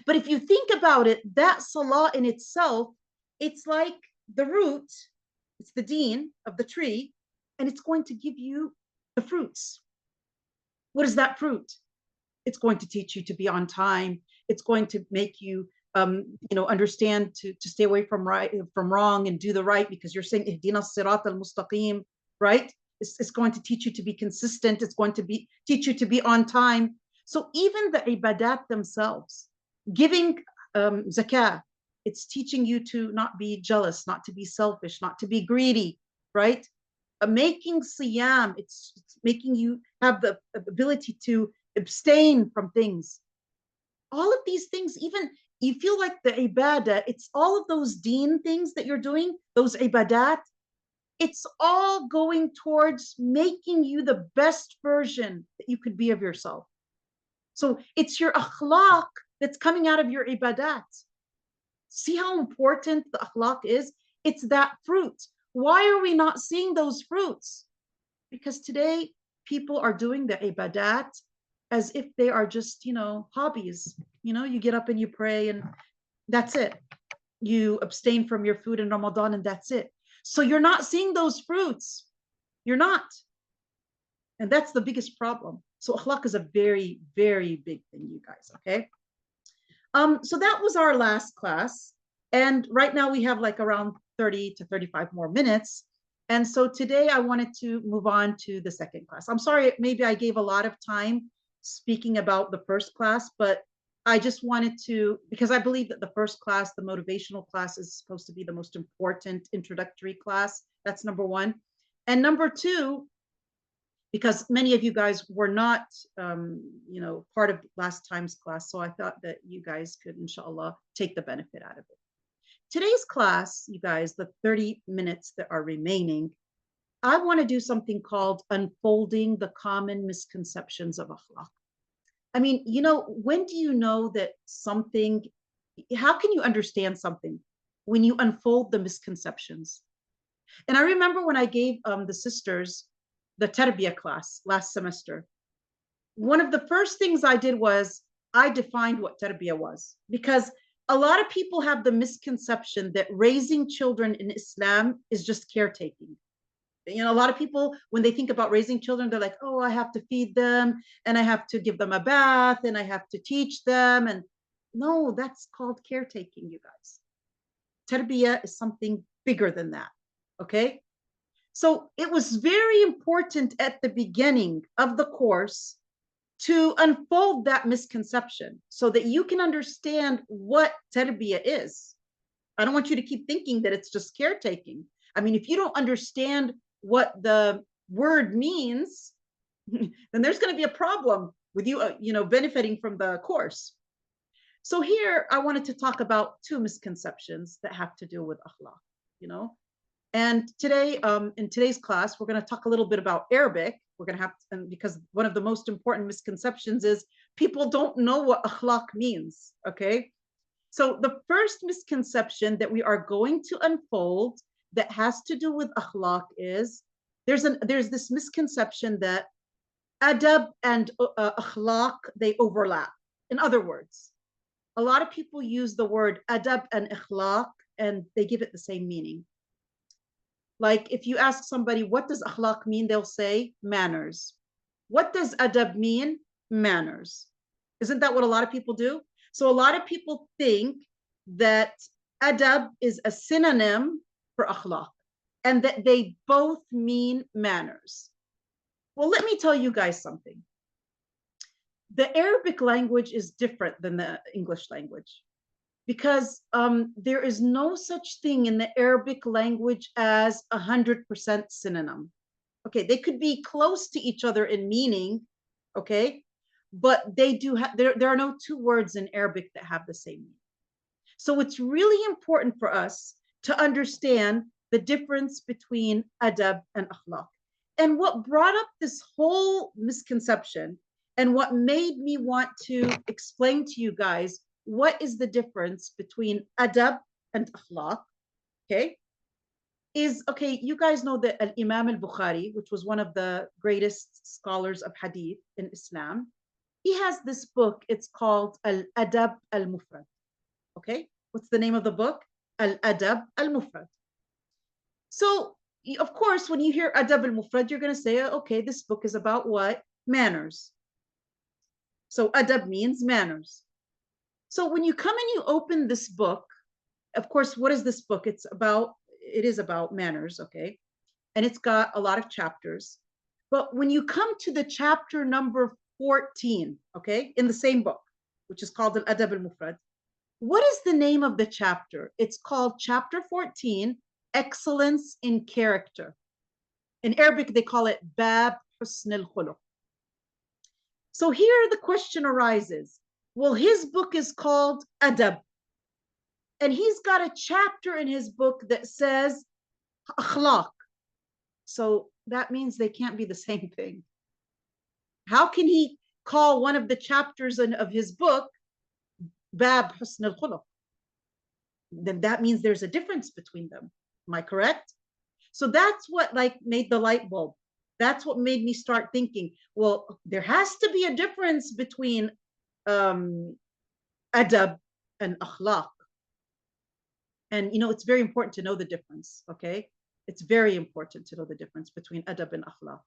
S1: But if you think about it, that salah in itself, it's like the root, it's the deen of the tree, and it's going to give you the fruits. What is that fruit? It's going to teach you to be on time. It's going to make you, you know, understand to stay away from wrong and do the right, because you're saying ihdina sirat al-mustaqim, right? It's going to teach you to be consistent. It's going to teach you to be on time. So even the ibadat themselves, giving zakah, it's teaching you to not be jealous, not to be selfish, not to be greedy, right? Making siyam, it's making you have the ability to abstain from things. All of these things, even you feel like the ibadah, it's all of those deen things that you're doing, those ibadat, it's all going towards making you the best version that you could be of yourself. So it's your akhlaq that's coming out of your ibadat. See how important the akhlaq is? It's that fruit. Why are we not seeing those fruits? Because today people are doing the ibadat as if they are just, you know, hobbies. You know, you get up and you pray and that's it. You abstain from your food in Ramadan and that's it. So you're not seeing those fruits. You're not. And that's the biggest problem. So akhlaq is a very, very big thing, you guys, okay? So that was our last class. And right now we have like around 30 to 35 more minutes. And so today I wanted to move on to the second class. I'm sorry, maybe I gave a lot of time speaking about the first class, but I just wanted to, because I believe that the first class, the motivational class, is supposed to be the most important introductory class. That's number one. And number two, because many of you guys were not, you know, part of last time's class. So I thought that you guys could, inshallah, take the benefit out of it. Today's class, you guys, the 30 minutes that are remaining, I want to do something called unfolding the common misconceptions of akhlaq. I mean, when do you know that something, how can you understand something? When you unfold the misconceptions. And I remember when I gave the sisters the tarbiyah class last semester, one of the first things I did was I defined what tarbiyah was, because a lot of people have the misconception that raising children in Islam is just caretaking. A lot of people, when they think about raising children, they're like, oh, I have to feed them and I have to give them a bath and I have to teach them. And no, that's called caretaking, you guys. Tarbiyah is something bigger than that. Okay. So it was very important at the beginning of the course to unfold that misconception so that you can understand what tarbiyah is. I don't want you to keep thinking that it's just caretaking. I mean, if you don't understand what the word means, then there's going to be a problem with you, benefiting from the course. So here I wanted to talk about two misconceptions that have to do with akhlaq, And today, in today's class, we're going to talk a little bit about Arabic. We're going to have to, because one of the most important misconceptions is people don't know what akhlaq means. Okay. So the first misconception that we are going to unfold that has to do with akhlaq is there's this misconception that adab and akhlaq, they overlap. In other words, a lot of people use the word adab and akhlaq and they give it the same meaning. Like if you ask somebody, what does akhlaq mean? They'll say manners. What does adab mean? Manners. Isn't that what a lot of people do? So a lot of people think that adab is a synonym for akhlaq and that they both mean manners. Well, let me tell you guys something. The Arabic language is different than the English language because there is no such thing in the Arabic language as 100% synonym. Okay, they could be close to each other in meaning, okay, but they do have, there are no two words in Arabic that have the same meaning. So it's really important for us to understand the difference between adab and akhlaq. And what brought up this whole misconception and what made me want to explain to you guys what is the difference between adab and akhlaq, okay, is, okay, you guys know that Imam al-Bukhari, which was one of the greatest scholars of hadith in Islam, he has this book, it's called Al-Adab al-Mufrad, okay? What's the name of the book? Al-Adab al-Mufrad. So, of course, when you hear Adab al-Mufrad, you're going to say, okay, this book is about what? Manners. So adab means manners. So when you come and you open this book, of course, what is this book? It is about manners, okay? And it's got a lot of chapters. But when you come to the chapter number 14, okay, in the same book, which is called Al-Adab al-Mufrad, what is the name of the chapter? It's called chapter 14, Excellence in Character. In Arabic, they call it Bab Husn al-Khuluq. So here the question arises, well, his book is called Adab, and he's got a chapter in his book that says Akhlaq. So that means they can't be the same thing. How can he call one of the chapters of his book Bab Husn al-Khuluq? Then that means there's a difference between them. Am I correct? So that's what made the light bulb. That's what made me start thinking, well, there has to be a difference between adab and akhlaq. And, it's very important to know the difference, okay? It's very important to know the difference between adab and akhlaq.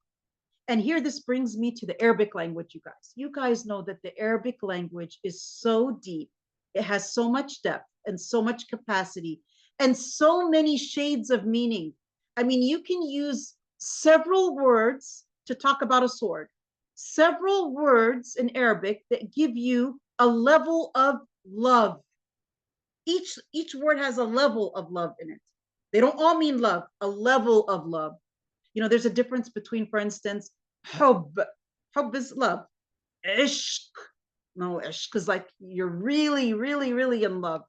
S1: And here this brings me to the Arabic language, you guys. You guys know that the Arabic language is so deep. It has so much depth and so much capacity and so many shades of meaning. I mean, you can use several words to talk about a sword, several words in Arabic that give you a level of love. Each word has a level of love in it. They don't all mean love, a level of love. There's a difference between, for instance, hub. Hub is love. Ishq. No, ishq is like you're really, really, really in love.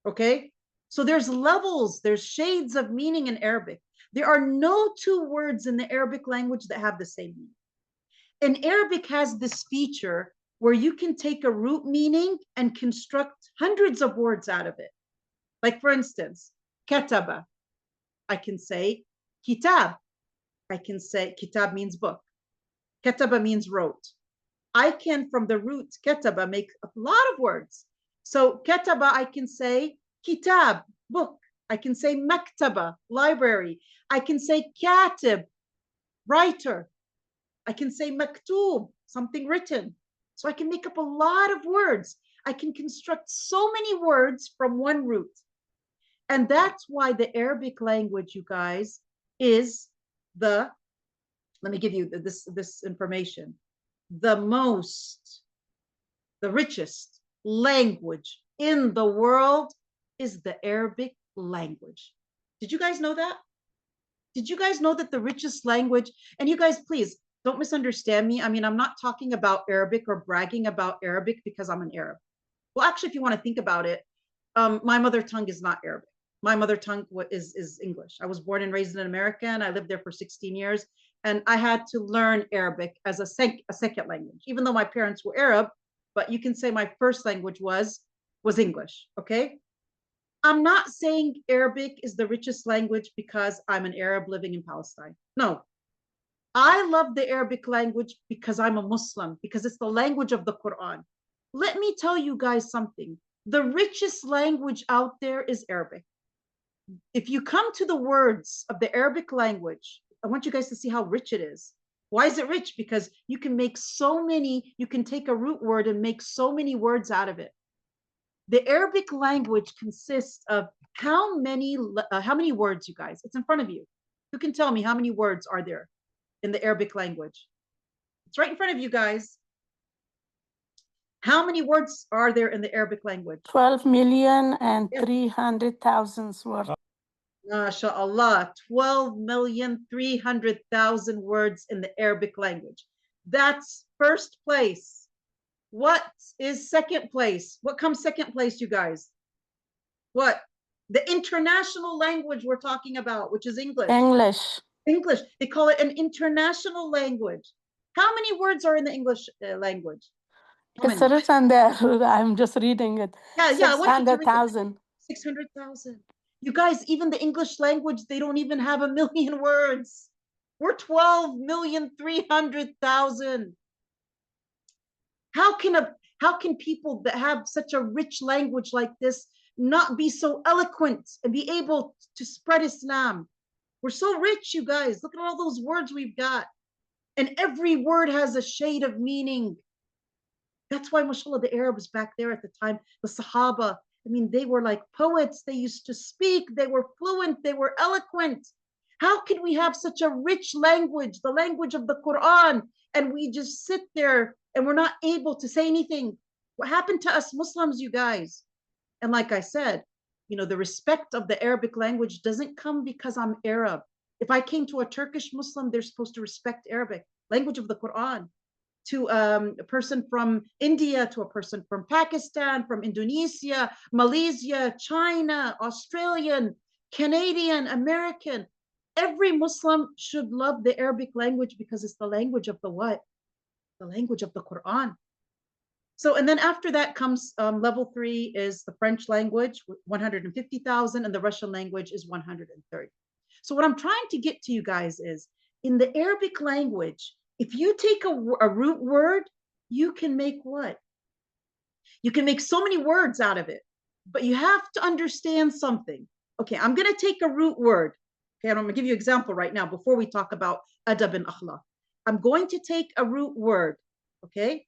S1: Okay? So there's levels, there's shades of meaning in Arabic. There are no two words in the Arabic language that have the same meaning. And Arabic has this feature where you can take a root meaning and construct hundreds of words out of it. Like, for instance, kataba. I can say kitab. I can say kitab means book. Kataba means wrote. I can, from the root kataba, make a lot of words. So kataba, I can say kitab, book. I can say maktaba, library. I can say katib, writer. I can say maktub, something written. So I can make up a lot of words. I can construct so many words from one root. And that's why the Arabic language, you guys, is let me give you this information. The richest language in the world is the Arabic language. Did you guys know that? Did you guys know that the richest language, and you guys, please don't misunderstand me. I mean, I'm not talking about Arabic or bragging about Arabic because I'm an Arab. Well, actually, if you want to think about it, my mother tongue is not Arabic. My mother tongue is English. I was born and raised in America, and I lived there for 16 years. And I had to learn Arabic as a second language, even though my parents were Arab. But you can say my first language was English, okay? I'm not saying Arabic is the richest language because I'm an Arab living in Palestine. No, I love the Arabic language because I'm a Muslim, because it's the language of the Quran. Let me tell you guys something. The richest language out there is Arabic. If you come to the words of the Arabic language, I want you guys to see how rich it is. Why is it rich? Because you can make so many, you can take a root word and make so many words out of it. The Arabic language consists of how many words, you guys? It's in front of you. Who can tell me how many words are there in the Arabic language? It's right in front of you guys. How many words are there in the Arabic language?
S2: 12,300,000 words.
S1: MashaAllah, 12,300,000 words in the Arabic language. That's first place. What is second place? What comes second place, you guys? What? The international language we're talking about, which is English. English. They call it an international language. How many words are in the English language?
S2: It's written there. I'm just reading it.
S1: Yeah,
S2: 600,000.
S1: 600,000. You guys, even the English language, they don't even have 1 million words. We're 12,300,000. How can people that have such a rich language like this not be so eloquent and be able to spread Islam? We're so rich, you guys. Look at all those words we've got. And every word has a shade of meaning. That's why, mashallah, the Arabs back there at the time, the Sahaba, I mean, they were like poets. They used to speak. They were fluent. They were eloquent. How can we have such a rich language, the language of the Quran, and we just sit there and we're not able to say anything? What happened to us Muslims, you guys? And like I said, you know, the respect of the Arabic language doesn't come because I'm Arab. If I came to a Turkish Muslim, they're supposed to respect Arabic, language of the Quran. To a person from India, to a person from Pakistan, from Indonesia, Malaysia, China, Australian, Canadian, American. Every Muslim should love the Arabic language because it's the language of the what? The language of the Quran. So, and then after that comes level 3 is the French language, 150,000, and the Russian language is 130. So what I'm trying to get to you guys is, in the Arabic language, if you take a root word, you can make what? You can make so many words out of it, but you have to understand something. Okay, I'm going to take a root word. Okay, I'm going to give you an example right now before we talk about adab and akhlaq. I'm going to take a root word, okay?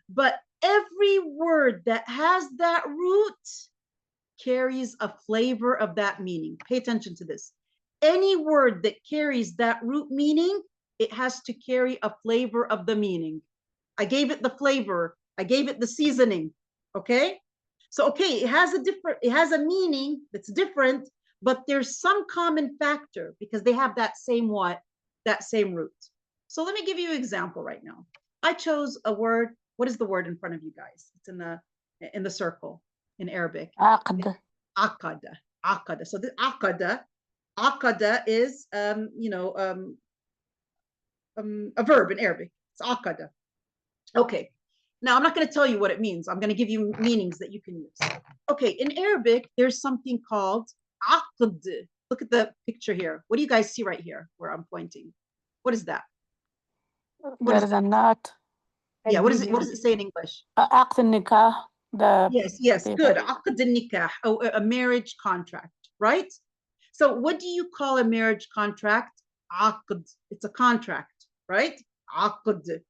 S1: But every word that has that root carries a flavor of that meaning. Pay attention to this. Any word that carries that root meaning, it has to carry a flavor of the meaning. I gave it the flavor. I gave it the seasoning. Okay. So, okay, it has a meaning that's different, but there's some common factor because they have that same what? That same root. So let me give you an example right now. I chose a word. What is the word in front of you guys? It's in the circle in Arabic.
S2: Aqd.
S1: Aqada. Aqada. So the aqada is a verb in Arabic. It's aqada. Okay. Now, I'm not going to tell you what it means. I'm going to give you meanings that you can use. Okay, in Arabic, there's something called aqd. Look at the picture here. What do you guys see right here where I'm pointing? What is that?
S2: There is a knot.
S1: Yeah, what does it say in English?
S2: Aqd al-nikah.
S1: Yes, good. Aqd al-nikah, a marriage contract, right? So what do you call a marriage contract? Aqd. It's a contract, right? Aqd.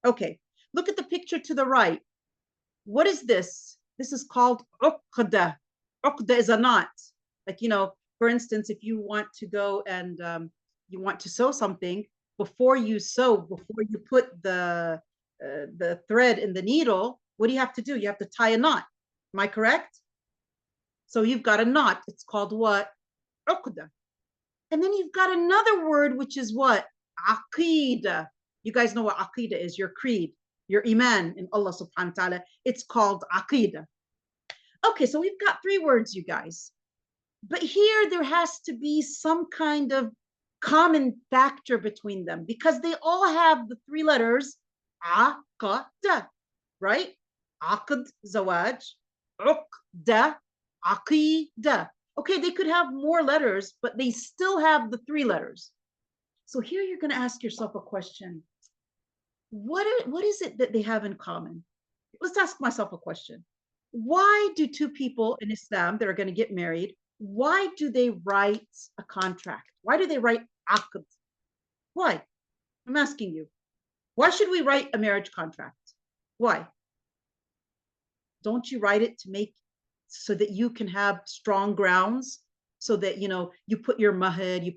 S1: Okay, look at the picture to the right. What is this? This is called uqda. Uqda is a knot. Like, for instance, if you want to go and you want to sew something, before you put the thread in the needle, what do you have to do? You have to tie a knot. Am I correct? So you've got a knot. It's called what? Uqda. And then you've got another word, which is what? Aqidah. You guys know what aqidah is, your creed, your iman in Allah subhanahu wa ta'ala. It's called aqidah. Okay, so we've got 3 words, you guys. But here there has to be some kind of common factor between them because they all have the 3 letters aqda, right? Aqd, zawaj, uqda, aqida. Okay, they could have more letters, but they still have the 3 letters. So here you're going to ask yourself a question. What is it that they have in common? Let's ask myself a question. Why do 2 people in Islam that are going to get married, why do they write a contract? Why do they write aqd? Why? I'm asking you. Why should we write a marriage contract? Why? Don't you write it to make so that you can have strong grounds, so that you put your mahad, you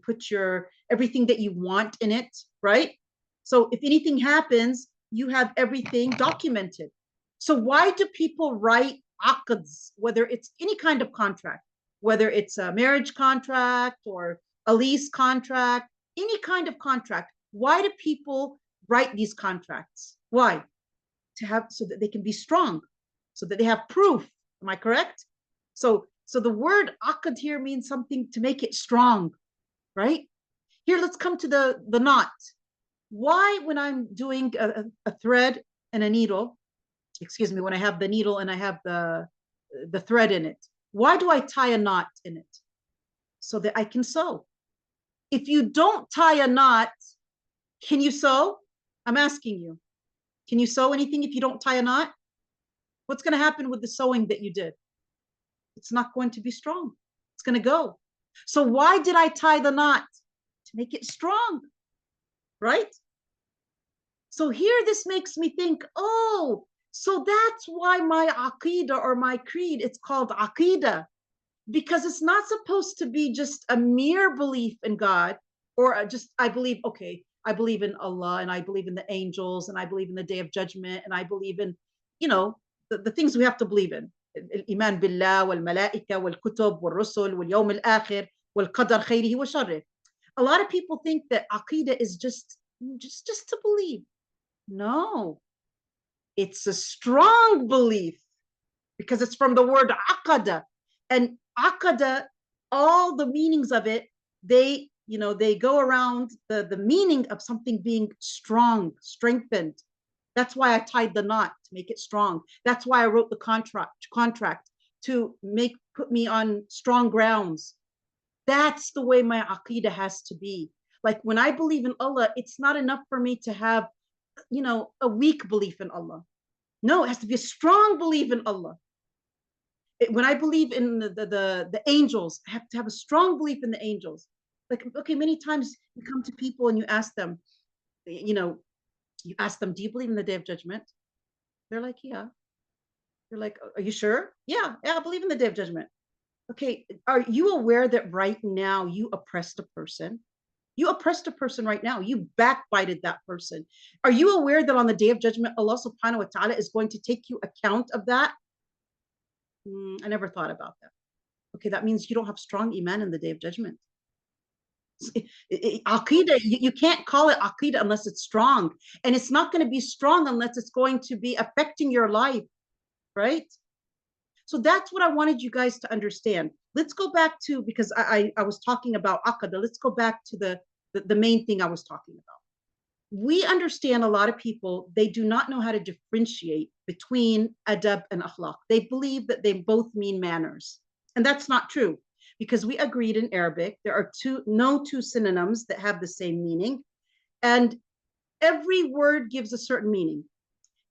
S1: put your everything that you want in it, right? So if anything happens, you have everything documented. So why do people write aqds, whether it's any kind of contract, whether it's a marriage contract or a lease contract, any kind of contract? Why do people write these contracts? Why? So that they can be strong, so that they have proof. Am I correct? So the word aqd here means something to make it strong, right? Here, let's come to the knot. Why, when I'm doing a thread and a needle, excuse me, when I have the needle and I have the thread in it, why do I tie a knot in it? So that I can sew. If you don't tie a knot, can you sew? I'm asking you. Can you sew anything if you don't tie a knot? What's going to happen with the sewing that you did? It's not going to be strong. It's going to go. So why did I tie the knot? To make it strong, right? So here this makes me think, oh, so that's why my aqidah or my creed, it's called aqidah, because it's not supposed to be just a mere belief in God, or just, I believe in Allah, and I believe in the angels, and I believe in the day of judgment, and I believe in, the things we have to believe in. الإيمان بالله والملائكة والكتب والرسل واليوم الآخر والقدر خيره وشره. A lot of people think that aqidah is just to believe. No, it's a strong belief because it's from the word aqada. And aqada, all the meanings of it, they go around the meaning of something being strong, strengthened. That's why I tied the knot, to make it strong. That's why I wrote the contract to put me on strong grounds. That's the way my aqidah has to be. Like when I believe in Allah, it's not enough for me to have, a weak belief in Allah. No, it has to be a strong belief in Allah. When I believe in the angels, I have to have a strong belief in the angels. Like, okay, many times you come to people and you ask them, do you believe in the day of judgment? They're like, yeah. You're like, are you sure? Yeah, I believe in the day of judgment. Okay, are you aware that right now you oppressed a person? You oppressed a person right now. You backbited that person. Are you aware that on the day of judgment, Allah subhanahu wa ta'ala is going to take you account of that? I never thought about that. Okay, that means you don't have strong iman in the day of judgment. Aqidah, you can't call it aqidah unless it's strong. And it's not going to be strong unless it's going to be affecting your life, right? So that's what I wanted you guys to understand. Let's go back to, because I was talking about aqidah, let's go back to the main thing I was talking about. we understand a lot of people, they do not know how to differentiate between adab and akhlaq. They believe that they both mean manners. And that's not true, because we agreed in Arabic, there are no two synonyms that have the same meaning. And every word gives a certain meaning.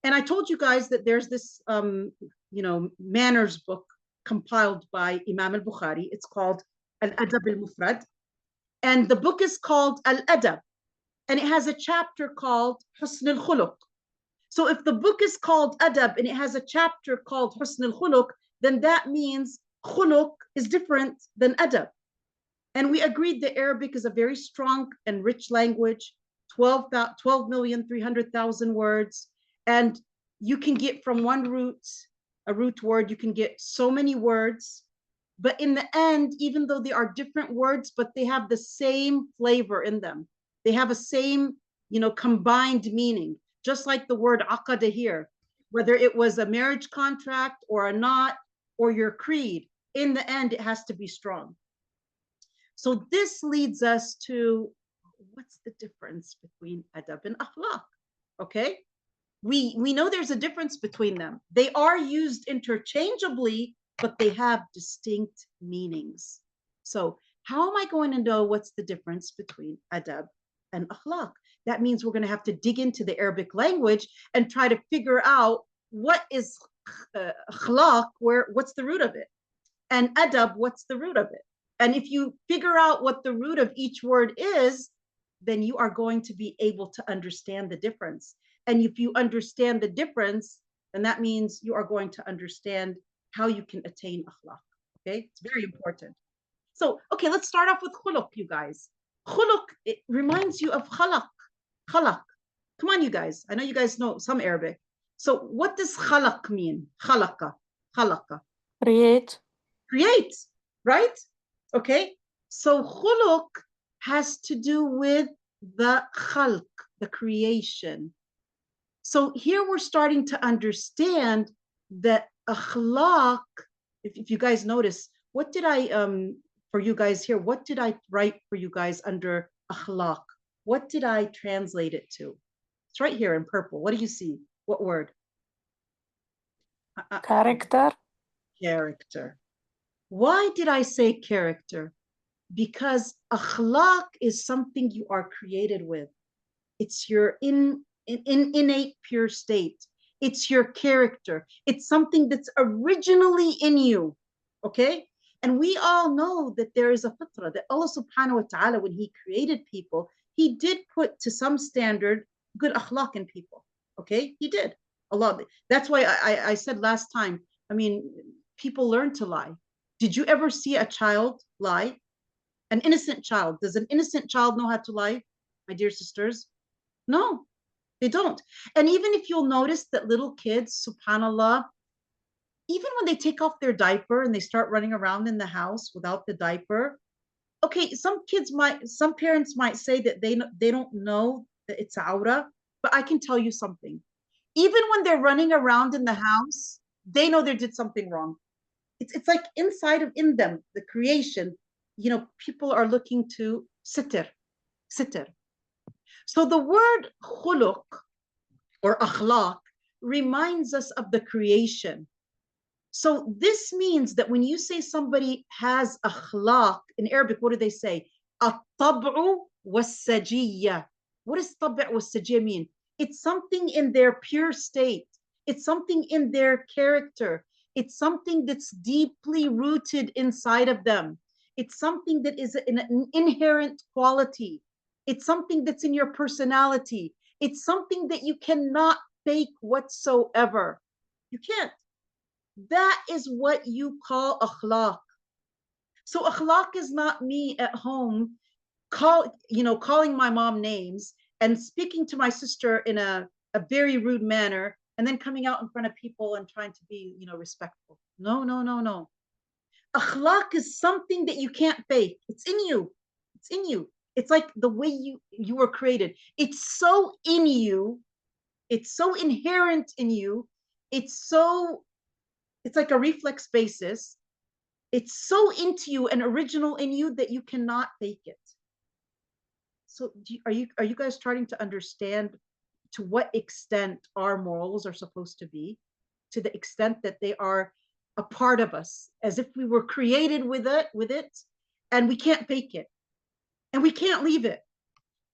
S1: And I told you guys that there's this, manners book compiled by Imam al-Bukhari. It's called Al-Adab al-Mufrad. And the book is called Al-Adab. And it has a chapter called Husn al-Khuluq. So if the book is called Adab and it has a chapter called Husn al-Khuluq, then that means khuluq is different than adab. And we agreed that Arabic is a very strong and rich language, 12,300,000 words. And you can get from a root word, you can get so many words. But in the end, even though they are different words, but they have the same flavor in them. They have a same, combined meaning, just like the word aqada here, whether it was a marriage contract or a knot or your creed, in the end, it has to be strong. So this leads us to, what's the difference between adab and akhlaq? Okay, we know there's a difference between them. They are used interchangeably, but they have distinct meanings. So how am I going to know what's the difference between adab and akhlaq? That means we're going to have to dig into the Arabic language and try to figure out what is akhlaq, what's the root of it, and adab, what's the root of it. And if you figure out what the root of each word is, then you are going to be able to understand the difference. And if you understand the difference, then that means you are going to understand how you can attain akhlaq. Okay, it's very important. So, okay, let's start off with khuluq, you guys. Khuluq, it reminds you of khalaq. Khalaq. Come on, you guys. I know you guys know some Arabic. So what does khalaq mean? Khalaqa. Khalaqa.
S2: Create.
S1: Create, right? Okay. So khuluq has to do with the khalq, the creation. So here we're starting to understand that akhlaq, if you guys notice, what did I, for you guys here, what did I write for you guys under akhlaq? What did I translate it to? It's right here in purple. What do you see? What word?
S2: Character.
S1: Character. Why did I say character? Because akhlaq is something you are created with. It's your innate pure state. It's your character. It's something that's originally in you. Okay? And we all know that there is a fitrah, that Allah subhanahu wa ta'ala, when He created people, He did put to some standard good akhlaq in people. Okay? He did. Allah. That's why I said last time, I mean, people learn to lie. Did you ever see a child lie? An innocent child. Does an innocent child know how to lie, my dear sisters? No, they don't. And even if you'll notice that little kids, subhanAllah, even when they take off their diaper and they start running around in the house without the diaper, okay, some parents might say that they don't know that it's awra, but I can tell you something. Even when they're running around in the house, they know they did something wrong. It's like in them, the creation, people are looking to sitter. So the word khuluq or akhlaq reminds us of the creation. So this means that when you say somebody has akhlaq, in Arabic, what do they say? At-tab'u was-sajiyya. What does tab' was-sajiyya mean? It's something in their pure state. It's something in their character. It's something that's deeply rooted inside of them. It's something that is an inherent quality. It's something that's in your personality. It's something that you cannot fake whatsoever. You can't. That is what you call akhlaq. So akhlaq is not me at home calling my mom names and speaking to my sister in a very rude manner and then coming out in front of people and trying to be, respectful. No. Akhlaq is something that you can't fake. It's in you. It's in you. It's like the way you were created. It's so in you. It's so inherent in you. It's like a reflex basis. It's so into you and original in you that you cannot fake it. So are you guys starting to understand to what extent our morals are supposed to be? To the extent that they are a part of us, as if we were created with it, and we can't fake it, and we can't leave it.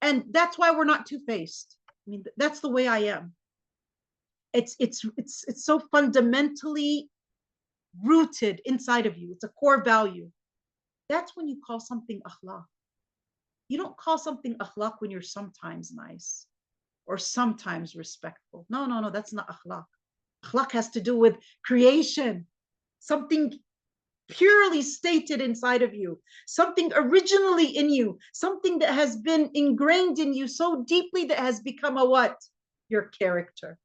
S1: And that's why we're not two-faced. I mean, that's the way I am. It's so fundamentally rooted inside of you. It's a core value. That's when you call something akhlaq. You don't call something akhlaq when you're sometimes nice or sometimes respectful. No, that's not akhlaq. Akhlaq has to do with creation, something purely stated inside of you, something originally in you, something that has been ingrained in you so deeply that has become a what? Your character.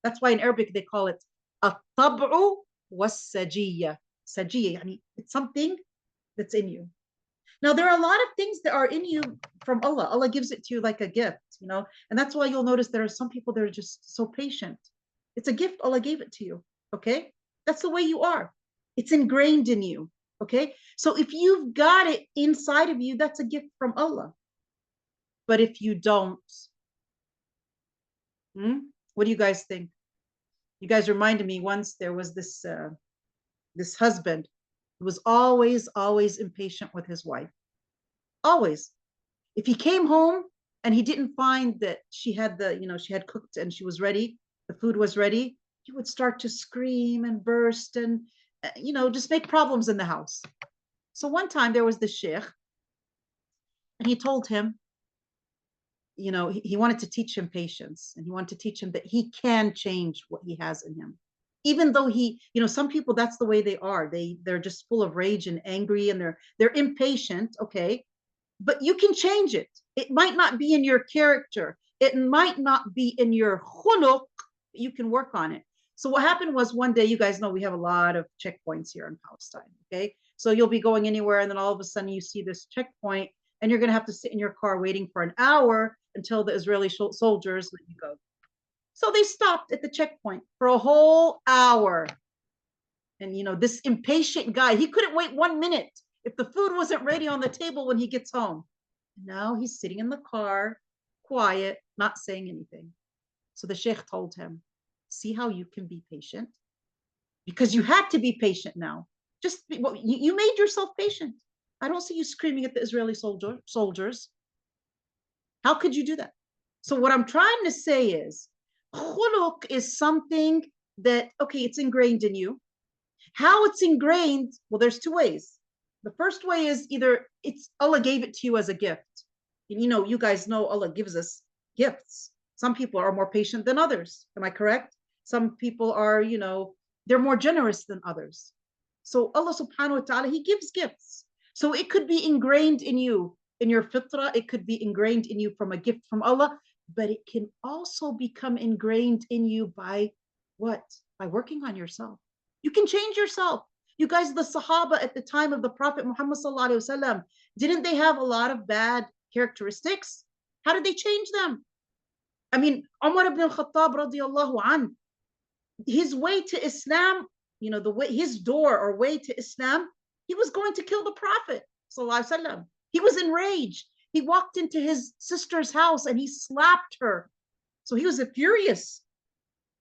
S1: That's why in Arabic they call it al-tab'u was-sajiyya. Sajiyya, yani it's something that's in you. Now, there are a lot of things that are in you from Allah. Allah gives it to you like a gift, you know, and that's why you'll notice there are some people that are just so patient. It's a gift. Allah gave it to you. Okay. That's the way you are. It's ingrained in you. Okay. So if you've got it inside of you, that's a gift from Allah. But if you don't, what do you guys think? You guys reminded me once there was this husband who was always impatient with his wife. Always. If he came home and he didn't find that she had she had cooked and she was ready, the food was ready, he would start to scream and burst and, just make problems in the house. So one time there was the sheikh and he told him, he wanted to teach him patience, and he wanted to teach him that he can change what he has in him. Even though some people, that's the way they are. They're just full of rage and angry, and they're impatient, okay? But you can change it. It might not be in your character. It might not be in your khuluq. You can work on it. So what happened was one day, you guys know we have a lot of checkpoints here in Palestine, okay? So you'll be going anywhere, and then all of a sudden you see this checkpoint, and you're going to have to sit in your car waiting for an hour until the Israeli soldiers let you go. So they stopped at the checkpoint for a whole hour. And, this impatient guy, he couldn't wait 1 minute if the food wasn't ready on the table when he gets home. Now he's sitting in the car, quiet, not saying anything. So the sheikh told him, see how you can be patient? Because you had to be patient now. You made yourself patient. I don't see you screaming at the Israeli soldiers. How could you do that? So what I'm trying to say is, khuluq is something that, okay, it's ingrained in you. How it's ingrained, well, there's two ways. The first way is either Allah gave it to you as a gift. And you guys know Allah gives us gifts. Some people are more patient than others. Am I correct? Some people are, they're more generous than others. So Allah subhanahu wa ta'ala, He gives gifts. So it could be ingrained in you, in your fitrah. It could be ingrained in you from a gift from Allah, but it can also become ingrained in you by what? By working on yourself. You can change yourself. You guys, the Sahaba at the time of the Prophet Muhammad sallallahu alaihi wasallam, didn't they have a lot of bad characteristics? How did they change them? I mean, Umar ibn al-Khattab radiallahu an, his way to Islam, his door or way to Islam, he was going to kill the Prophet sallallahu alaihi wasallam. He was enraged. He walked into his sister's house and he slapped her. So he was furious,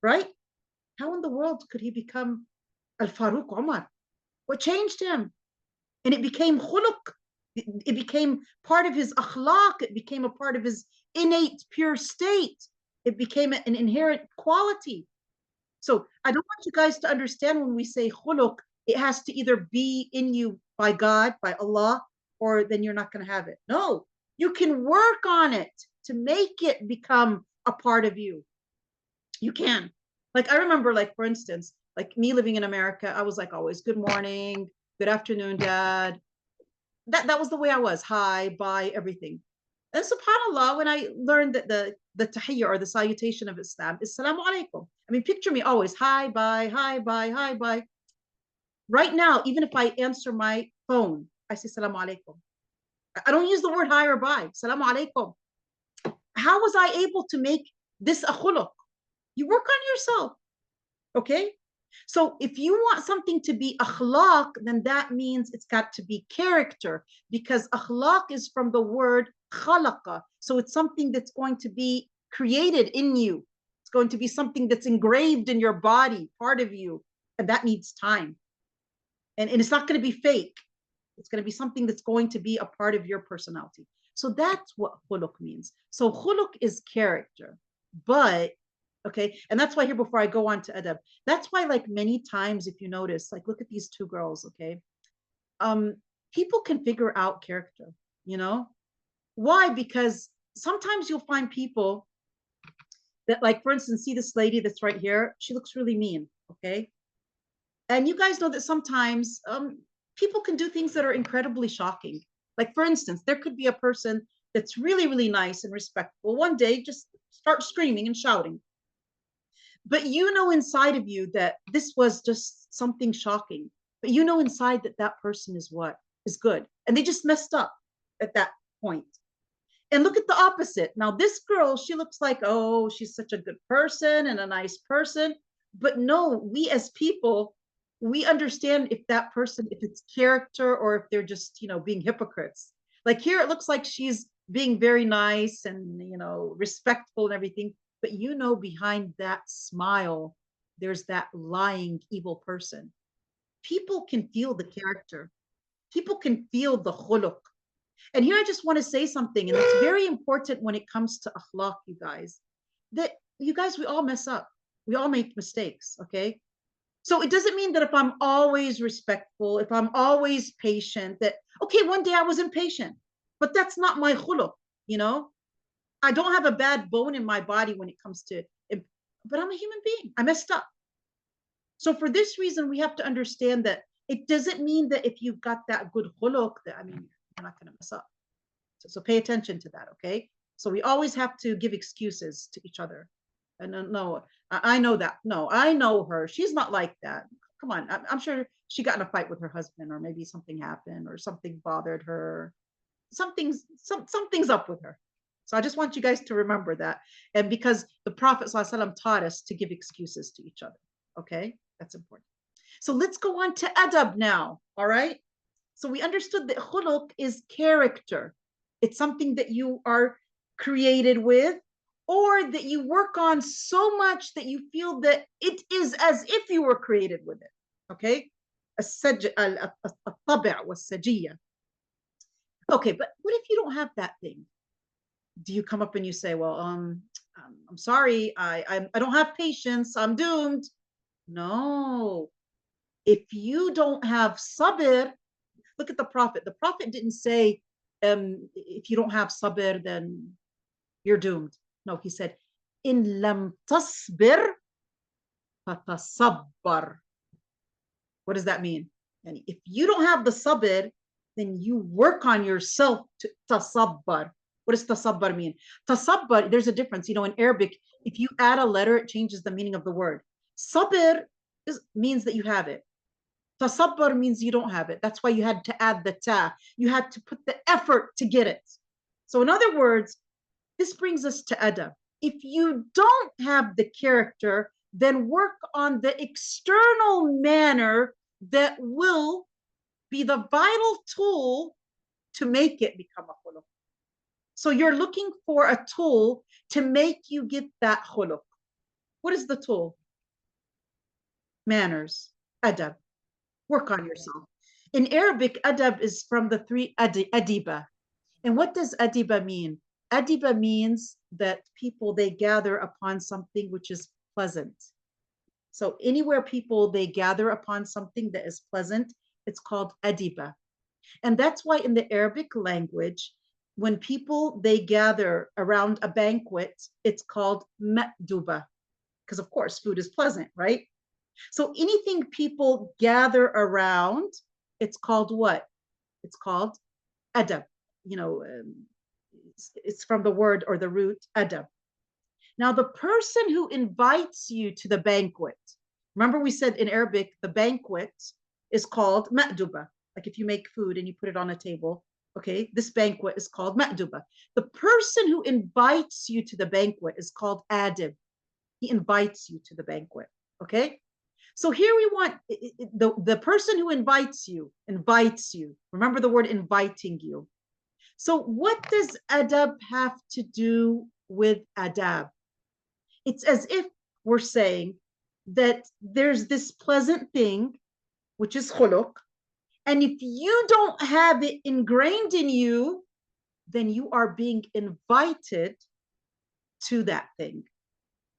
S1: right? How in the world could he become Al-Faruq Umar? What changed him? And it became khuluq. It became part of his akhlaq. It became a part of his innate pure state. It became an inherent quality. So I don't want you guys to understand when we say khuluq, it has to either be in you by God, by Allah, or then you're not going to have it. No, you can work on it to make it become a part of you. You can. Like I remember, like for instance, like me living in America, I was like always, good morning, good afternoon, Dad. That was the way I was. Hi, bye, everything. And subhanAllah, when I learned that the tahiyyah or the salutation of Islam is salamu alaikum. I mean, picture me always, hi, bye, hi, bye, hi, bye. Right now, even if I answer my phone, I say salamu alaikum. I don't use the word hi or bye. Salamu alaikum. How was I able to make this a khuluq? You work on yourself. Okay? So if you want something to be akhlaq, then that means it's got to be character, because akhlaq is from the word khalaqa. So it's something that's going to be created in you. It's going to be something that's engraved in your body, part of you. And that needs time. And it's not going to be fake. It's going to be something that's going to be a part of your personality. So that's what khuluq means. So khuluq is character. But, okay, and that's why here, before I go on to adab, that's why, like, many times, if you notice, like, look at these two girls, okay? People can figure out character, you know? Why? Because sometimes you'll find people that, like, for instance, see this lady that's right here? She looks really mean, okay? And you guys know that sometimes people can do things that are incredibly shocking. Like, for instance, there could be a person that's really, really nice and respectful. One day, just start screaming and shouting. But you know inside of you that this was just something shocking. But you know inside that that person is what? Is good. And they just messed up at that point. And look at the opposite. Now, this girl, she looks like, oh, she's such a good person and a nice person. But no, we as people, we understand if that person, if it's character or if they're just, you know, being hypocrites. Like here, it looks like she's being very nice and, you know, respectful and everything. But you know, behind that smile, there's that lying, evil person. People can feel the character. People can feel the khuluq. And here I just want to say something, and it's very important when it comes to akhlaq, you guys, that you guys, we all mess up. We all make mistakes, okay? So it doesn't mean that if I'm always respectful, if I'm always patient, that, okay, one day I was impatient, but that's not my khuluq, you know? I don't have a bad bone in my body when it comes to, but I'm a human being. I messed up. So for this reason, we have to understand that it doesn't mean that if you've got that good khuluq, that, I mean, you're not going to mess up. So pay attention to that, okay? So we always have to give excuses to each other. And no, I know that. No, I know her. She's not like that. Come on. I'm sure she got in a fight with her husband, or maybe something happened, or something bothered her. Something's up with her. So I just want you guys to remember that. And because the Prophet ﷺ taught us to give excuses to each other. Okay? That's important. So let's go on to adab now. All right? So we understood that khuluq is character. It's something that you are created with, or that you work on so much that you feel that it is as if you were created with it. Okay? الطبع والسجية. Okay, but what if you don't have that thing? Do you come up and you say, well, I'm sorry, I don't have patience, I'm doomed? No. If you don't have sabr, look at the Prophet. The Prophet didn't say, if you don't have sabr, then you're doomed. No, he said, in lam tasbir, fatasabbar. What does that mean? And if you don't have the sabr, then you work on yourself to tasabbar. What does tasabbar mean? Tasabbar, there's a difference. You know, in Arabic, if you add a letter, it changes the meaning of the word. Sabr means that you have it. Tasabbar means you don't have it. That's why you had to add the ta. You had to put the effort to get it. So in other words, this brings us to adab. If you don't have the character, then work on the external manner that will be the vital tool to make it become a khuluq. So you're looking for a tool to make you get that khuluq. What is the tool? Manners, adab. Work on yourself. In Arabic, adab is from the three adiba. And what does adiba mean? Adiba means that people, they gather upon something which is pleasant. So anywhere people, they gather upon something that is pleasant, it's called adiba. And that's why in the Arabic language, when people, they gather around a banquet, it's called ma'duba. Because of course, food is pleasant, right? So anything people gather around, it's called what? It's called adab. You know, it's from the word or the root adab. Now, the person who invites you to the banquet, remember we said in Arabic, the banquet is called ma'duba. Like if you make food and you put it on a table, okay, this banquet is called ma'duba. The person who invites you to the banquet is called adib. He invites you to the banquet, okay? So here we want the person who invites you. Remember the word inviting you. So what does adab have to do with adab? It's as if we're saying that there's this pleasant thing, which is khuluq, and if you don't have it ingrained in you, then you are being invited to that thing.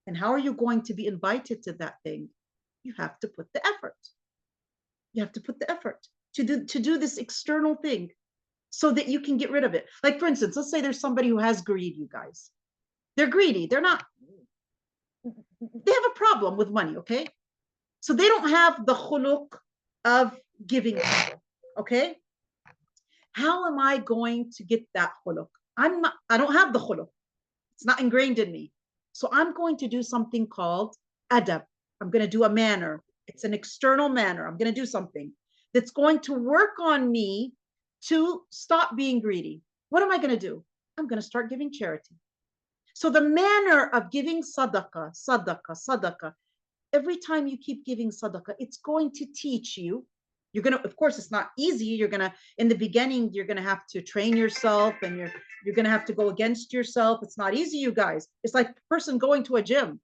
S1: And how are you going to be invited to that thing? You have to put the effort. You have to put the effort to do this external thing so that you can get rid of it. Like, for instance, let's say there's somebody who has greed, you guys. They're greedy. They have a problem with money, okay? So they don't have the khuluq of giving, okay? How am I going to get that khuluq? I don't have the khuluq. It's not ingrained in me. So I'm going to do something called adab. I'm going to do a manner. It's an external manner. I'm going to do something that's going to work on me to stop being greedy. What am I going to do? I'm going to start giving charity. So the manner of giving sadaqah, every time you keep giving sadaqah, it's going to teach you. You're going to, of course, it's not easy. You're going to, in the beginning, you're going to have to train yourself, and you're going to have to go against yourself. It's not easy, you guys. It's like a person going to a gym,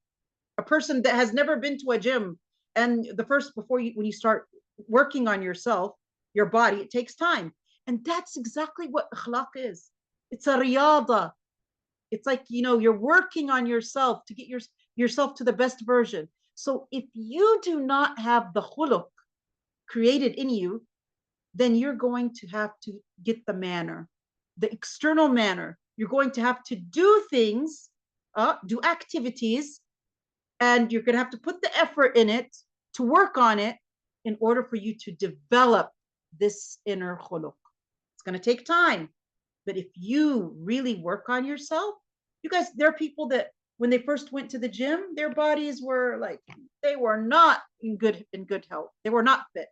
S1: a person that has never been to a gym. And when you start working on yourself, your body, it takes time. And that's exactly what akhlaq is. It's a riyada. It's like, you're working on yourself to get yourself to the best version. So if you do not have the khuluq created in you, then you're going to have to get the manner, the external manner. You're going to have to do things, do activities, and you're going to have to put the effort in it to work on it in order for you to develop this inner khuluq. It's going to take time. But if you really work on yourself, you guys, there are people that when they first went to the gym, their bodies were like, they were not in good health. They were not fit.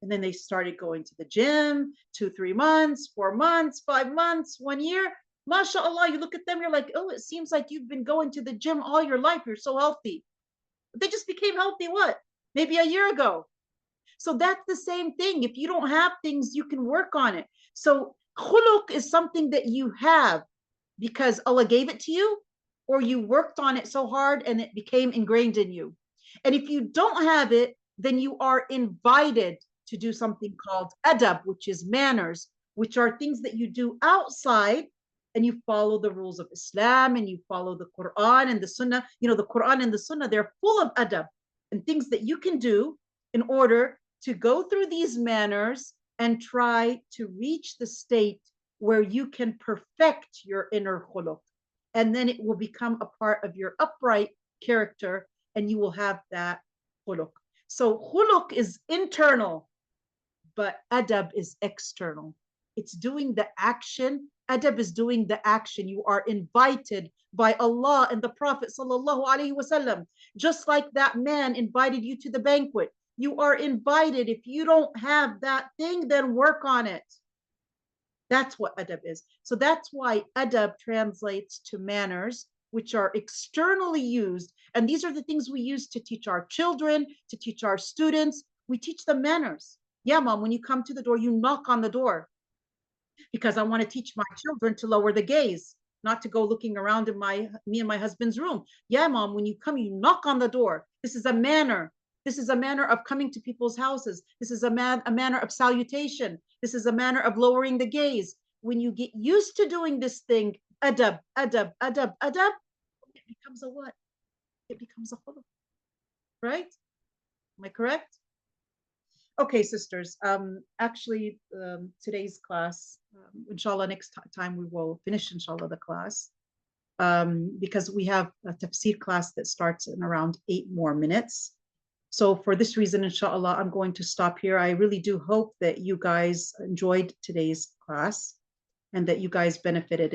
S1: And then they started going to the gym 2, 3 months, 4 months, 5 months, 1 year. MashaAllah, you look at them, you're like, oh, it seems like you've been going to the gym all your life. You're so healthy. But they just became healthy, what? Maybe a year ago. So that's the same thing. If you don't have things, you can work on it. So khuluq is something that you have because Allah gave it to you, or you worked on it so hard and it became ingrained in you. And if you don't have it, then you are invited to do something called adab, which is manners, which are things that you do outside, and you follow the rules of Islam, and you follow the Quran and the Sunnah. The Quran and the Sunnah, they're full of adab and things that you can do in order to go through these manners and try to reach the state where you can perfect your inner khuluq. And then it will become a part of your upright character, and you will have that khuluq. So khuluq is internal, but adab is external. It's doing the action. Adab is doing the action. You are invited by Allah and the Prophet sallallahu alaihi wasallam. Just like that man invited you to the banquet. You are invited. If you don't have that thing, then work on it. That's what adab is. So that's why adab translates to manners, which are externally used. And these are the things we use to teach our children, to teach our students. We teach them manners. Yeah, mom, when you come to the door, you knock on the door. Because I want to teach my children to lower the gaze, not to go looking around in me and my husband's room. Yeah, mom, when you come, you knock on the door. This is a manner. This is a manner of coming to people's houses. This is a manner of salutation. This is a manner of lowering the gaze. When you get used to doing this thing, adab, adab, adab, adab, it becomes a what? It becomes a khuluq, right? Am I correct? Okay, sisters, actually, today's class, inshallah, next time we will finish, inshallah, the class, because we have a tafsir class that starts in around 8 more minutes. So for this reason, inshallah, I'm going to stop here. I really do hope that you guys enjoyed today's class and that you guys benefited.